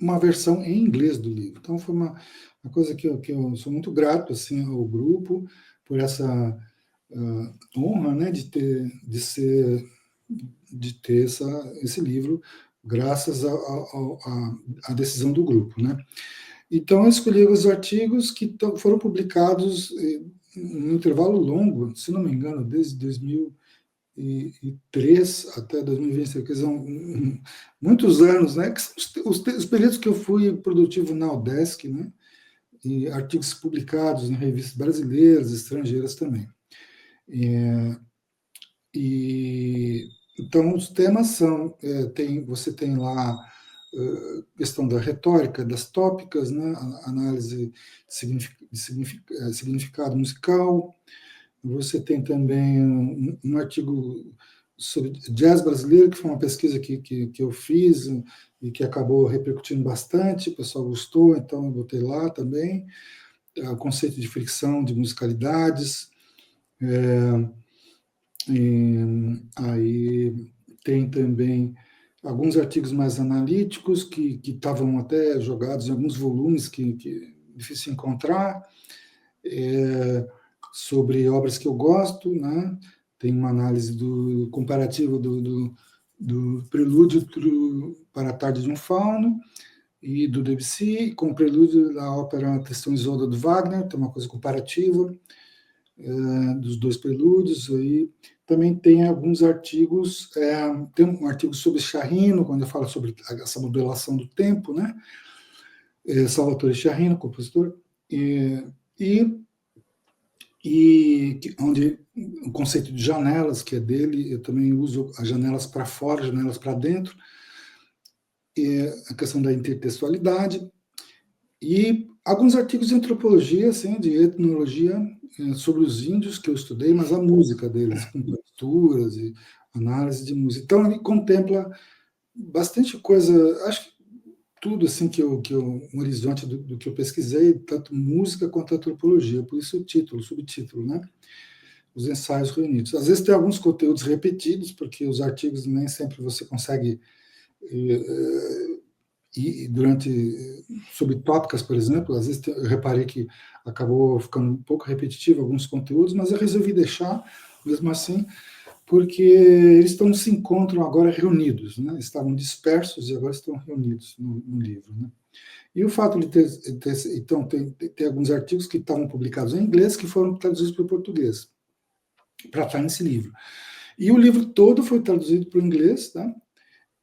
uma versão em inglês do livro. Então, foi uma coisa que eu sou muito grato assim, ao grupo por essa honra, né, de ter esse livro, graças à decisão do grupo, né? Então, eu escolhi os artigos que foram publicados em um intervalo longo, se não me engano, desde 2003 até 2020, quer dizer, muitos anos, né? Que são os períodos que eu fui produtivo na UDESC, né? E artigos publicados em revistas brasileiras, estrangeiras também. Então, os temas são, você tem lá questão da retórica, das tópicas, né, análise de significado musical, Você tem também um artigo sobre jazz brasileiro, que foi uma pesquisa que eu fiz e que acabou repercutindo bastante, o pessoal gostou, então eu botei lá também. O conceito de fricção, de musicalidades. Aí tem também alguns artigos mais analíticos que estavam até jogados em alguns volumes que é difícil encontrar, sobre obras que eu gosto, né? Tem uma análise do comparativo do Prelúdio para a Tarde de um Fauno e do Debussy, com o prelúdio da ópera Tristão e Isolda do Wagner, tem uma coisa comparativa dos dois prelúdios. Aí também tem alguns artigos, tem um artigo sobre Sciarrino, quando eu falo sobre essa modulação do tempo, né? Salvatore Sciarrino, compositor, e onde o conceito de janelas, que é dele, eu também uso as janelas para fora, janelas para dentro, a questão da intertextualidade, e alguns artigos de antropologia, assim, de etnologia, sobre os índios que eu estudei, mas a música deles, com partituras e análise de música. Então, ele contempla bastante coisa, acho que tudo assim um horizonte do que eu pesquisei, tanto música quanto antropologia, por isso o título, subtítulo, né? Os ensaios reunidos. Às vezes tem alguns conteúdos repetidos, porque os artigos nem sempre você consegue e sobre tópicas, por exemplo, às vezes eu reparei que acabou ficando um pouco repetitivo alguns conteúdos, mas eu resolvi deixar, mesmo assim, porque eles se encontram agora reunidos, né? Estavam dispersos e agora estão reunidos no livro, né? E o fato de então, ter alguns artigos que estavam publicados em inglês que foram traduzidos para o português, para estar nesse livro. E o livro todo foi traduzido para o inglês, tá?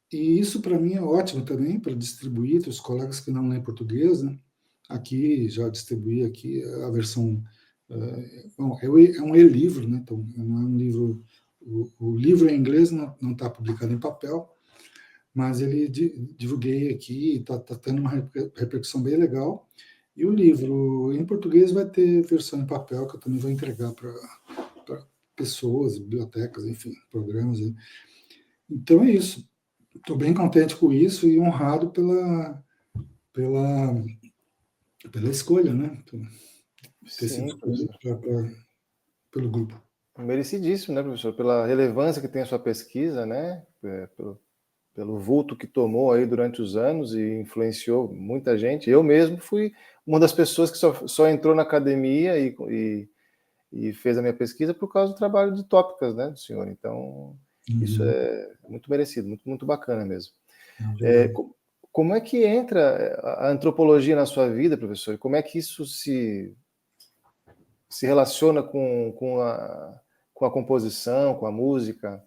E isso, para mim, é ótimo também, para distribuir para os colegas que não leem português, né? Aqui, já distribuí aqui a versão... bom, é um e-livro, né? Então, não é um livro... O livro em inglês não está publicado em papel, mas ele divulguei aqui, está tendo uma repercussão bem legal. E o livro em português vai ter versão em papel, que eu também vou entregar para pessoas, bibliotecas, enfim, programas. Né? Então é isso. Estou bem contente com isso e honrado pela escolha, né? Ter sido Sim, escolhido pelo grupo. merecidíssimo, né, professor? Pela relevância que tem a sua pesquisa, né? Pelo vulto que tomou aí durante os anos e influenciou muita gente. Eu mesmo fui uma das pessoas que só entrou na academia e fez a minha pesquisa por causa do trabalho de tópicas, né, do senhor. Então, isso é muito merecido, muito, muito bacana mesmo. Como é que entra a antropologia na sua vida, professor? Como é que isso se relaciona com a composição, com a música?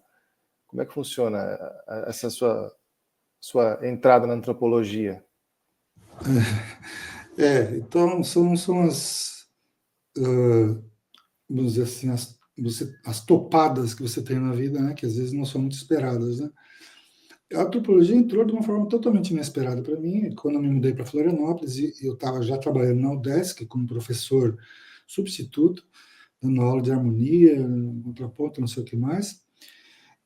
Como é que funciona essa sua entrada na antropologia? Então são as, vamos dizer assim, as topadas que você tem na vida, né, que às vezes não são muito esperadas, né? A antropologia entrou de uma forma totalmente inesperada para mim, quando eu me mudei para Florianópolis, e eu estava já trabalhando na UDESC como professor substituto, dando aula de harmonia, contraponto, não sei o que mais.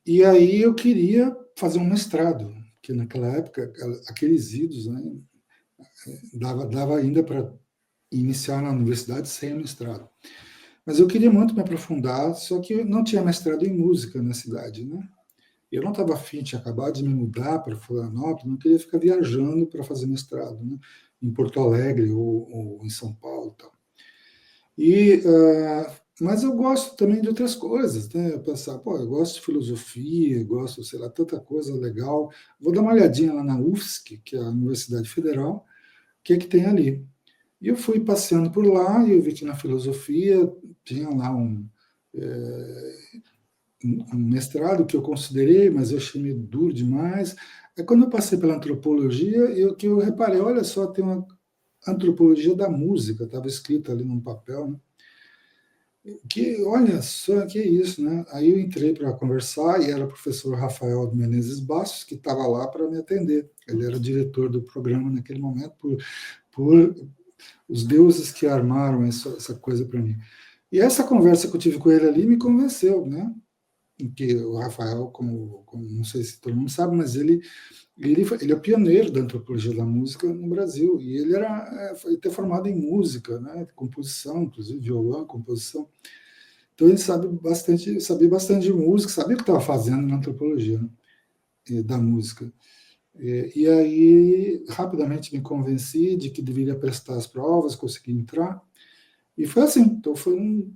E aí eu queria fazer um mestrado, que naquela época, aqueles idos, né, dava ainda para iniciar na universidade sem mestrado. Mas eu queria muito me aprofundar, só que eu não tinha mestrado em música na cidade, né? Eu não estava afim, tinha acabado de me mudar para Florianópolis, não queria ficar viajando para fazer mestrado, né? Em Porto Alegre ou em São Paulo e tal. Mas eu gosto também de outras coisas, né? Eu pensar, eu gosto de filosofia, gosto, sei lá, tanta coisa legal. Vou dar uma olhadinha lá na UFSC, que é a Universidade Federal, o que é que tem ali. E eu fui passeando por lá e eu vi que na filosofia tinha lá um mestrado que eu considerei, mas eu achei meio duro demais. Aí quando eu passei pela antropologia, eu reparei, olha só, tem uma antropologia da música, estava escrito ali num papel, né? Que, olha só, que é isso, né? Aí eu entrei para conversar e era o professor Rafael Menezes Bastos, que estava lá para me atender. Ele era diretor do programa naquele momento, por os deuses que armaram essa coisa para mim. E essa conversa que eu tive com ele ali me convenceu, né? Que o Rafael, como não sei se todo mundo sabe, mas ele é o pioneiro da antropologia da música no Brasil. E ele ter formado em música, né? Composição, inclusive violão, composição. Então ele sabia bastante de música, sabia o que estava fazendo na antropologia, né? Da música. E aí, rapidamente me convenci de que deveria prestar as provas, consegui entrar. E foi assim. Então foi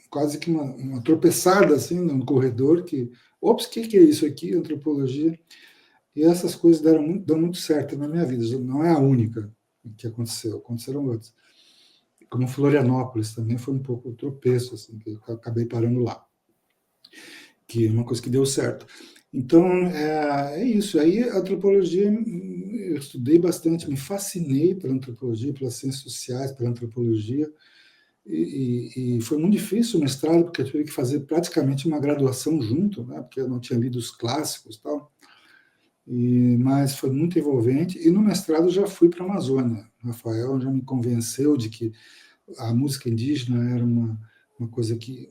quase que uma tropeçada assim no corredor que, ops, o que é isso aqui, antropologia? E essas coisas dão muito certo na minha vida. Não é a única que aconteceu, aconteceram outras. Como Florianópolis também foi um pouco tropeço, assim, que eu acabei parando lá, que é uma coisa que deu certo. Então, é isso. Aí, a antropologia, eu estudei bastante, me fascinei pela antropologia, pelas ciências sociais, pela antropologia, e foi muito difícil o mestrado, porque eu tive que fazer praticamente uma graduação junto, né, porque eu não tinha lido os clássicos e tal, mas foi muito envolvente, e no mestrado já fui para a Amazônia. Rafael já me convenceu de que a música indígena era uma coisa que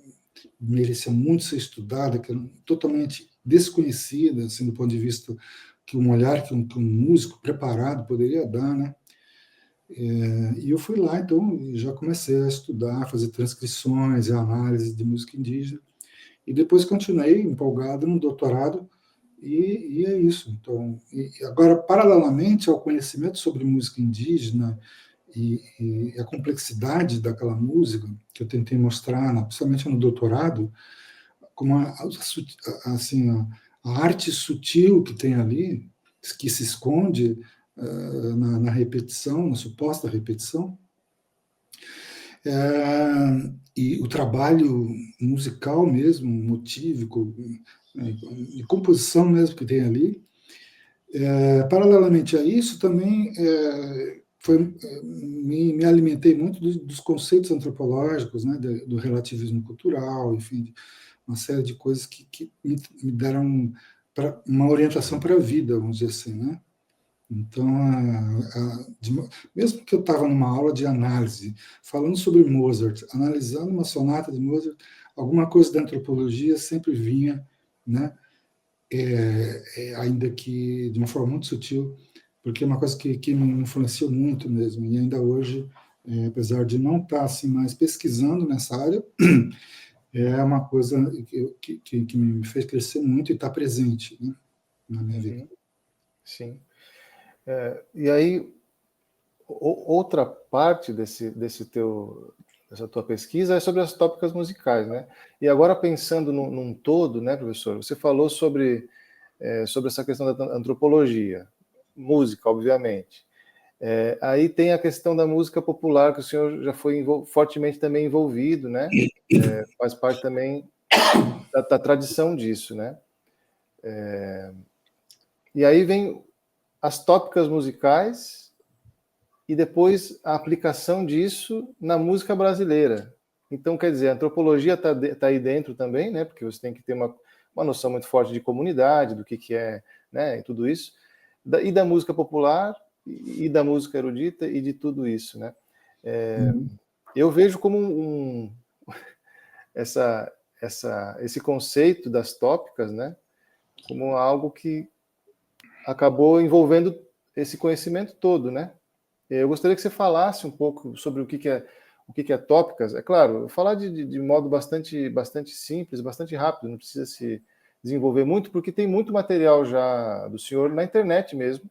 merecia muito ser estudada, que era totalmente desconhecida, assim, do ponto de vista que um olhar que um músico preparado poderia dar, né? E eu fui lá, então, e já comecei a estudar, fazer transcrições e análise de música indígena, e depois continuei empolgado no doutorado, e é isso. Então, agora, paralelamente ao conhecimento sobre música indígena e a complexidade daquela música, que eu tentei mostrar, principalmente no doutorado, como assim, a arte sutil que tem ali, que se esconde na repetição, na suposta repetição, e o trabalho musical mesmo, motívico, de composição mesmo que tem ali. Paralelamente a isso, também me alimentei muito dos conceitos antropológicos, né, do relativismo cultural, enfim, uma série de coisas que me deram uma orientação para a vida, vamos dizer assim, né? Então, mesmo que eu estava numa aula de análise, falando sobre Mozart, analisando uma sonata de Mozart, alguma coisa da antropologia sempre vinha, né? Ainda que de uma forma muito sutil, porque é uma coisa que me influenciou muito mesmo, e ainda hoje, apesar de não estar assim, mais pesquisando nessa área, é uma coisa que me fez crescer muito e está presente, né, na minha vida. Sim. E aí, outra parte dessa tua pesquisa é sobre as tópicas musicais, né? E agora pensando num todo, né, professor? Você falou sobre essa questão da antropologia, música, obviamente. Aí tem a questão da música popular, que o senhor já foi fortemente também envolvido, né? Faz parte também da tradição disso, né? E aí vem as tópicas musicais e depois a aplicação disso na música brasileira. Então, quer dizer, a antropologia está aí dentro também, né? Porque você tem que ter uma noção muito forte de comunidade, do que é, né? E tudo isso. E da música popular, e da música erudita, e de tudo isso, né? Eu vejo como esse conceito das tópicas, né? Como algo que acabou envolvendo esse conhecimento todo, né? Eu gostaria que você falasse um pouco sobre o que é tópicas. É claro, falar de modo bastante simples, bastante rápido, não precisa se desenvolver muito, porque tem muito material já do senhor na internet mesmo,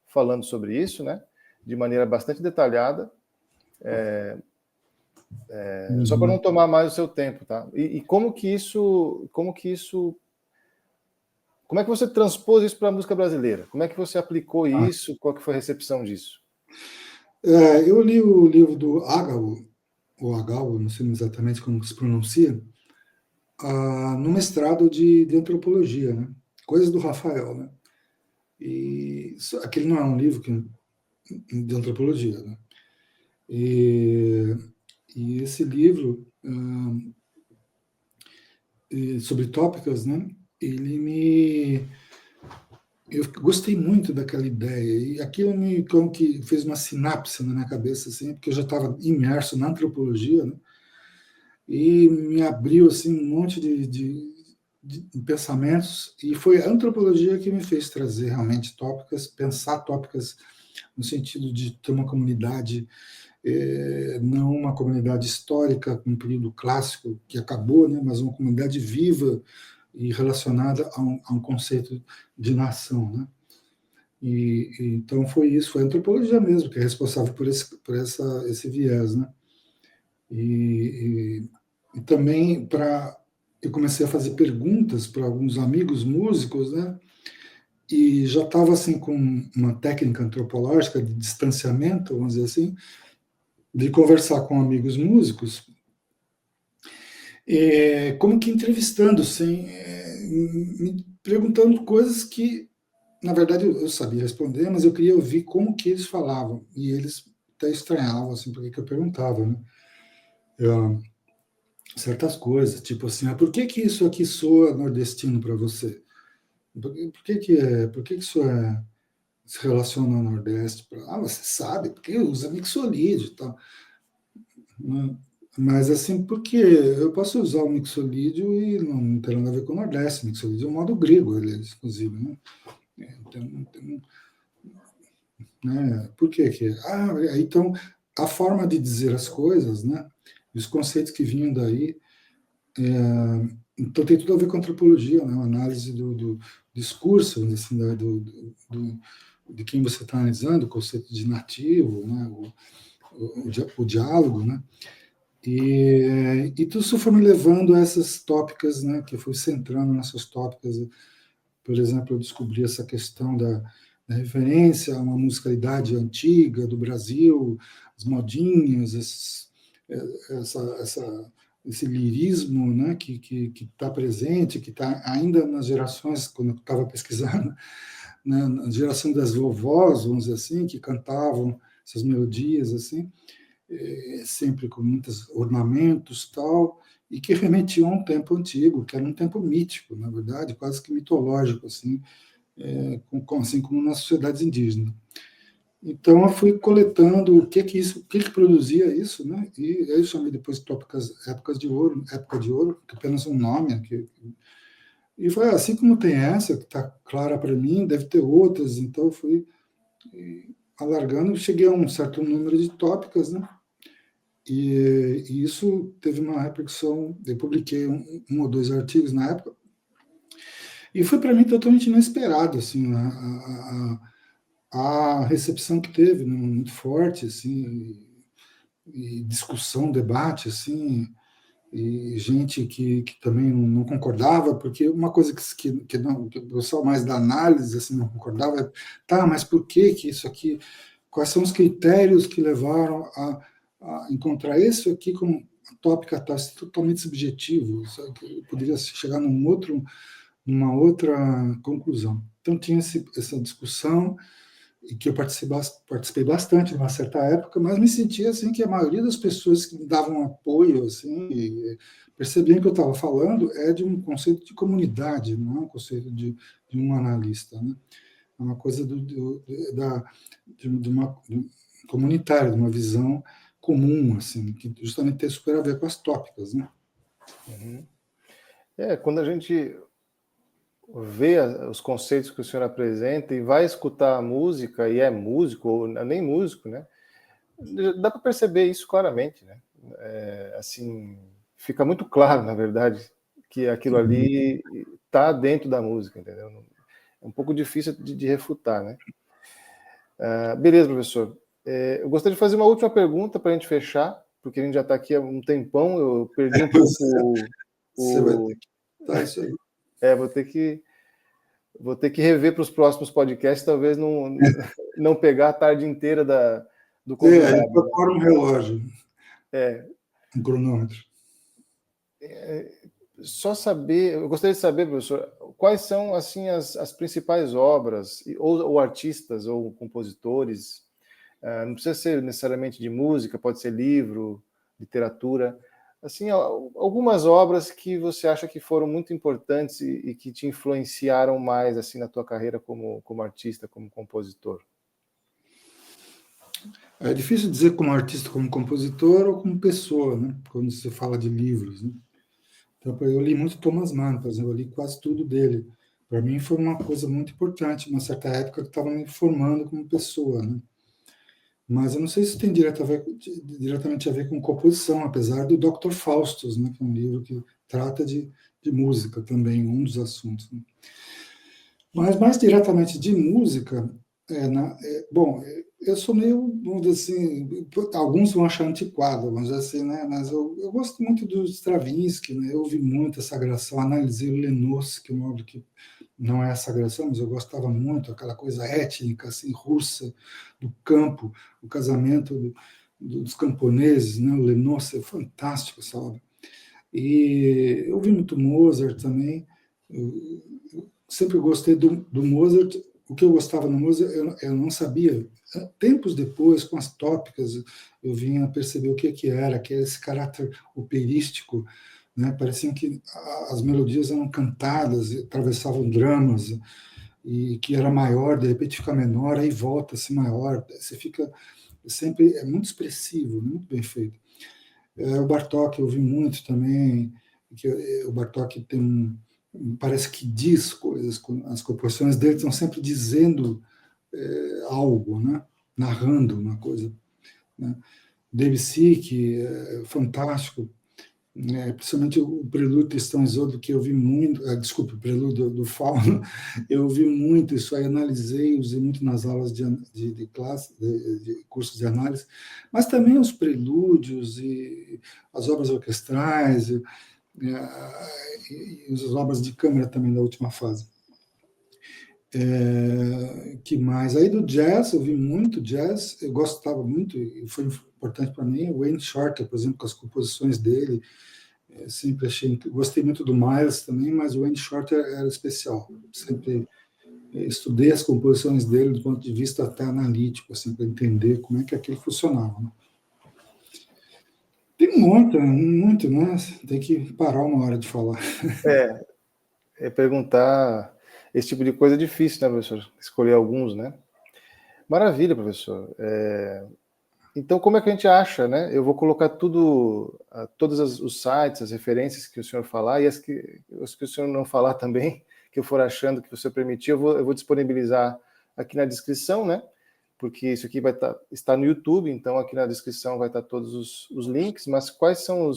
falando sobre isso, né? De maneira bastante detalhada. Só para não tomar mais o seu tempo, tá? E como é que você transpôs isso para a música brasileira? Como é que você aplicou isso? Qual que foi a recepção disso? Eu li o livro do Agao, ou Agao, não sei exatamente como se pronuncia, no mestrado de antropologia, né? Coisas do Rafael, né? E aquele não é um livro de antropologia, né? E esse livro sobre tópicas, né? Ele eu gostei muito daquela ideia, e aquilo me como que fez uma sinapse na minha cabeça, assim, porque eu já estava imerso na antropologia, né? E me abriu assim um monte de pensamentos, e foi a antropologia que me fez trazer realmente tópicas, pensar tópicas no sentido de ter uma comunidade, não uma comunidade histórica, com um período clássico que acabou, né, mas uma comunidade viva e relacionada a um conceito de nação, né? Então foi isso, foi a antropologia mesmo que é responsável esse viés, né? E, e também eu comecei a fazer perguntas para alguns amigos músicos, né? E já estava assim com uma técnica antropológica de distanciamento, vamos dizer assim, de conversar com amigos músicos, como que entrevistando, assim, me perguntando coisas que, na verdade, eu sabia responder, mas eu queria ouvir como que eles falavam, e eles até estranhavam, assim, por que eu perguntava, né? Certas coisas, tipo assim, por que que isso aqui soa nordestino para você? Por que que isso se relaciona ao Nordeste? Você sabe, porque usa mixolídio e tal. Né? Mas assim, porque eu posso usar o mixolídio e não tem nada a ver com o Nordeste. Mixolídio é um modo grego, ele, inclusive, né? Né? Por que que? Então, a forma de dizer as coisas, né? Os conceitos que vinham daí, então tem tudo a ver com antropologia, né? Uma análise do discurso, assim, de quem você está analisando, o conceito de nativo, né? O diálogo, né? E tudo isso foi me levando a essas tópicas, né? Que eu fui centrando nessas tópicas. Por exemplo, eu descobri essa questão da referência a uma musicalidade antiga do Brasil, as modinhas, esse lirismo, né, que está presente, que está ainda nas gerações, quando eu estava pesquisando, né, na geração das vovós, vamos dizer assim, que cantavam essas melodias assim, sempre com muitos ornamentos tal, e que remetiam a um tempo antigo, que era um tempo mítico, na verdade, quase que mitológico, assim, assim como nas sociedades indígenas. Então eu fui coletando o que produzia isso, né? E eu chamei depois de tópicas época de ouro, que é apenas um nome aqui. E foi assim como tem essa que está clara para mim, deve ter outras. Então eu fui alargando, cheguei a um certo número de tópicas, né? E isso teve uma repercussão. Eu publiquei um ou dois artigos na época e foi para mim totalmente inesperado, assim, a recepção que teve, né, muito forte, assim, e discussão, debate, assim, e gente que também não concordava, porque uma coisa que o pessoal mais da análise assim, não concordava é, tá, mas por que que isso aqui, quais são os critérios que levaram a encontrar isso aqui como tópica tal, isso é totalmente subjetivo, sabe? Poderia chegar numa outra conclusão. Então tinha essa discussão, e que eu participei bastante numa certa época, mas me sentia assim que a maioria das pessoas que me davam apoio, assim, percebiam que eu estava falando de um conceito de comunidade, não é um conceito de um analista, né? É uma coisa de uma comunitária, de uma visão comum, assim, que justamente tem super a ver com as tópicas, né? Uhum. Quando a gente vê os conceitos que o senhor apresenta e vai escutar a música e é músico ou nem músico, né? Dá para perceber isso claramente, né? Assim, fica muito claro, na verdade, que aquilo ali está dentro da música, entendeu? É um pouco difícil de refutar, né? Beleza, professor. Eu gostaria de fazer uma última pergunta para a gente fechar, porque a gente já está aqui há um tempão, eu perdi um pouco Você vai ter que tá isso aí. Vou ter que rever para os próximos podcasts, talvez não pegar a tarde inteira do Aí convidado. procura um relógio, É, um cronômetro. só saber, eu gostaria de saber, professor, quais são assim as principais obras, ou artistas, ou compositores, não precisa ser necessariamente de música, pode ser livro, literatura, assim, algumas obras que você acha que foram muito importantes e que te influenciaram mais assim na tua carreira como artista, como compositor. É difícil dizer como artista, como compositor ou como pessoa, né? Quando se fala de livros, né? Então, eu li muito Thomas Mann, por exemplo, eu li quase tudo dele. Para mim foi uma coisa muito importante, uma certa época que estava me formando como pessoa, né? Mas eu não sei se tem diretamente a ver com composição, apesar do Dr. Faustus, né, que é um livro que trata de música também, um dos assuntos, né? Mas mais diretamente de música, bom, eu sou meio, vamos dizer assim, alguns vão achar antiquado, vamos dizer assim, né? Mas eu gosto muito do Stravinsky, né? Eu ouvi muito essa gravação, analisei o Lenos, que é uma obra que não é essa gravação, mas eu gostava muito, aquela coisa étnica, assim, russa, do campo, o casamento dos camponeses, né? O Lenos é fantástico essa obra. E eu ouvi muito Mozart também. Eu sempre gostei do Mozart. O que eu gostava no Mozart, eu não sabia. Tempos depois, com as tópicas, eu vinha a perceber o que era, que era esse caráter operístico, né? Parecia que as melodias eram cantadas, atravessavam dramas, e que era maior, de repente fica menor, aí volta a ser maior. Você fica sempre, é muito expressivo, muito bem feito. O Bartók eu ouvi muito também, que o Bartók tem parece que diz coisas, as composições dele estão sempre dizendo algo, né? Narrando uma coisa, né? Debussy, que é fantástico, né? Principalmente o Prelúdio Tristão e Isolde, que eu vi muito, desculpa, o Prelúdio do Fauno, eu vi muito isso aí, analisei, usei muito nas aulas de classe, de cursos de análise, mas também os prelúdios e as obras orquestrais, e as obras de câmara também da última fase. Que mais? Aí do jazz, eu vi muito jazz, eu gostava muito, e foi importante para mim, o Wayne Shorter, por exemplo, com as composições dele, sempre achei, gostei muito do Miles também, mas o Wayne Shorter era especial, sempre estudei as composições dele do ponto de vista até analítico, assim, para entender como é que aquilo funcionava, né? Tem muito, né? Tem que parar uma hora de falar. Perguntar esse tipo de coisa é difícil, né, professor? Escolher alguns, né? Maravilha, professor. Então, como é que a gente acha, né? Eu vou colocar tudo, todos os sites, as referências que o senhor falar e as que o senhor não falar também, que eu for achando que o senhor permitir, eu vou disponibilizar aqui na descrição, né? Porque isso aqui vai estar no YouTube, então aqui na descrição vai estar todos os links, mas quais são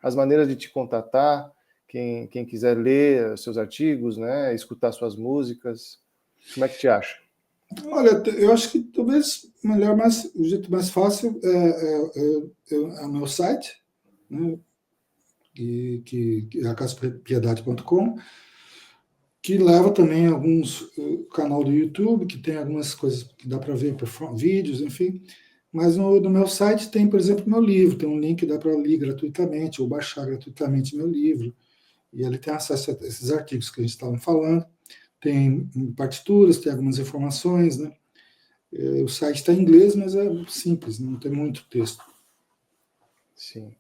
as maneiras de te contatar, quem quiser ler seus artigos, né? Escutar suas músicas, como é que te acha? Olha, eu acho que talvez o jeito mais fácil é o meu site, né, que é acasopiedade.com, que leva também alguns canal do YouTube, que tem algumas coisas que dá para ver, vídeos, enfim. Mas no meu site tem, por exemplo, meu livro, tem um link que dá para ler gratuitamente ou baixar gratuitamente meu livro. E ele tem acesso a esses artigos que a gente estava falando. Tem partituras, tem algumas informações, né? O site está em inglês, mas é simples, não tem muito texto. Sim.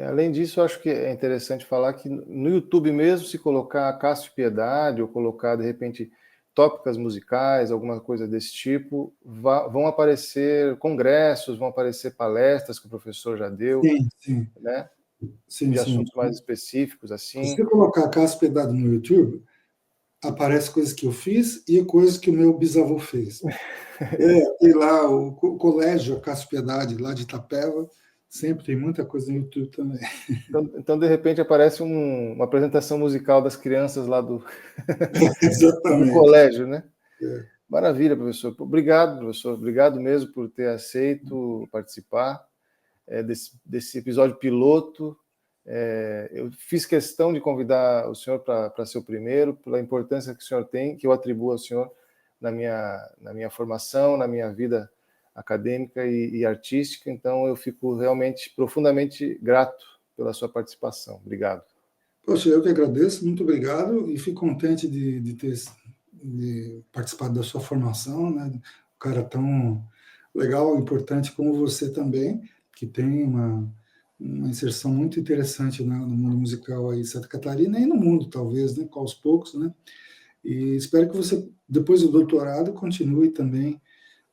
Além disso, eu acho que é interessante falar que no YouTube mesmo, se colocar Cássio Piedade ou colocar, de repente, tópicas musicais, alguma coisa desse tipo, vão aparecer congressos, vão aparecer palestras que o professor já deu, Sim. né? Sim, De sim. assuntos mais específicos, Se assim. você colocar Cássio Piedade no YouTube, aparece coisas que eu fiz e coisas que o meu bisavô fez. Tem lá o colégio Cássio Piedade, lá de Itapeva, sempre tem muita coisa no YouTube também. Então de repente, aparece uma apresentação musical das crianças lá do Exatamente. colégio, né? É. Maravilha, professor. Obrigado, professor. Obrigado mesmo por ter aceito participar desse episódio piloto. Eu fiz questão de convidar o senhor para ser o primeiro, pela importância que o senhor tem, que eu atribuo ao senhor na minha formação, na minha vida acadêmica e artística. Então, eu fico realmente profundamente grato pela sua participação. Obrigado. Poxa, eu que agradeço, muito obrigado e fico contente de ter participado da sua formação, né? Um cara tão legal, importante como você também, que tem uma inserção muito interessante no mundo musical aí em Santa Catarina e no mundo, talvez, né, aos poucos, né? E espero que você, depois do doutorado, continue também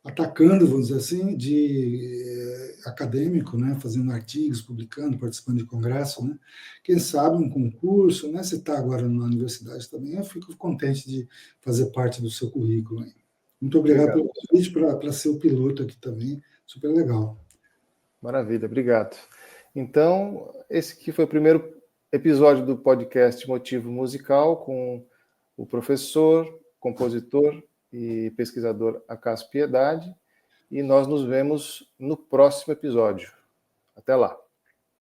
atacando, vamos dizer assim, de acadêmico, né, fazendo artigos, publicando, participando de congresso, né? Quem sabe um concurso, né? Você está agora na universidade também, eu fico contente de fazer parte do seu currículo aí. Muito obrigado Obrigado. pelo convite para ser o piloto aqui também, super legal. Maravilha, obrigado. Então, esse aqui foi o primeiro episódio do podcast Motivo Musical com o professor, compositor e pesquisador Acácio Piedade, e nós nos vemos no próximo episódio. Até lá.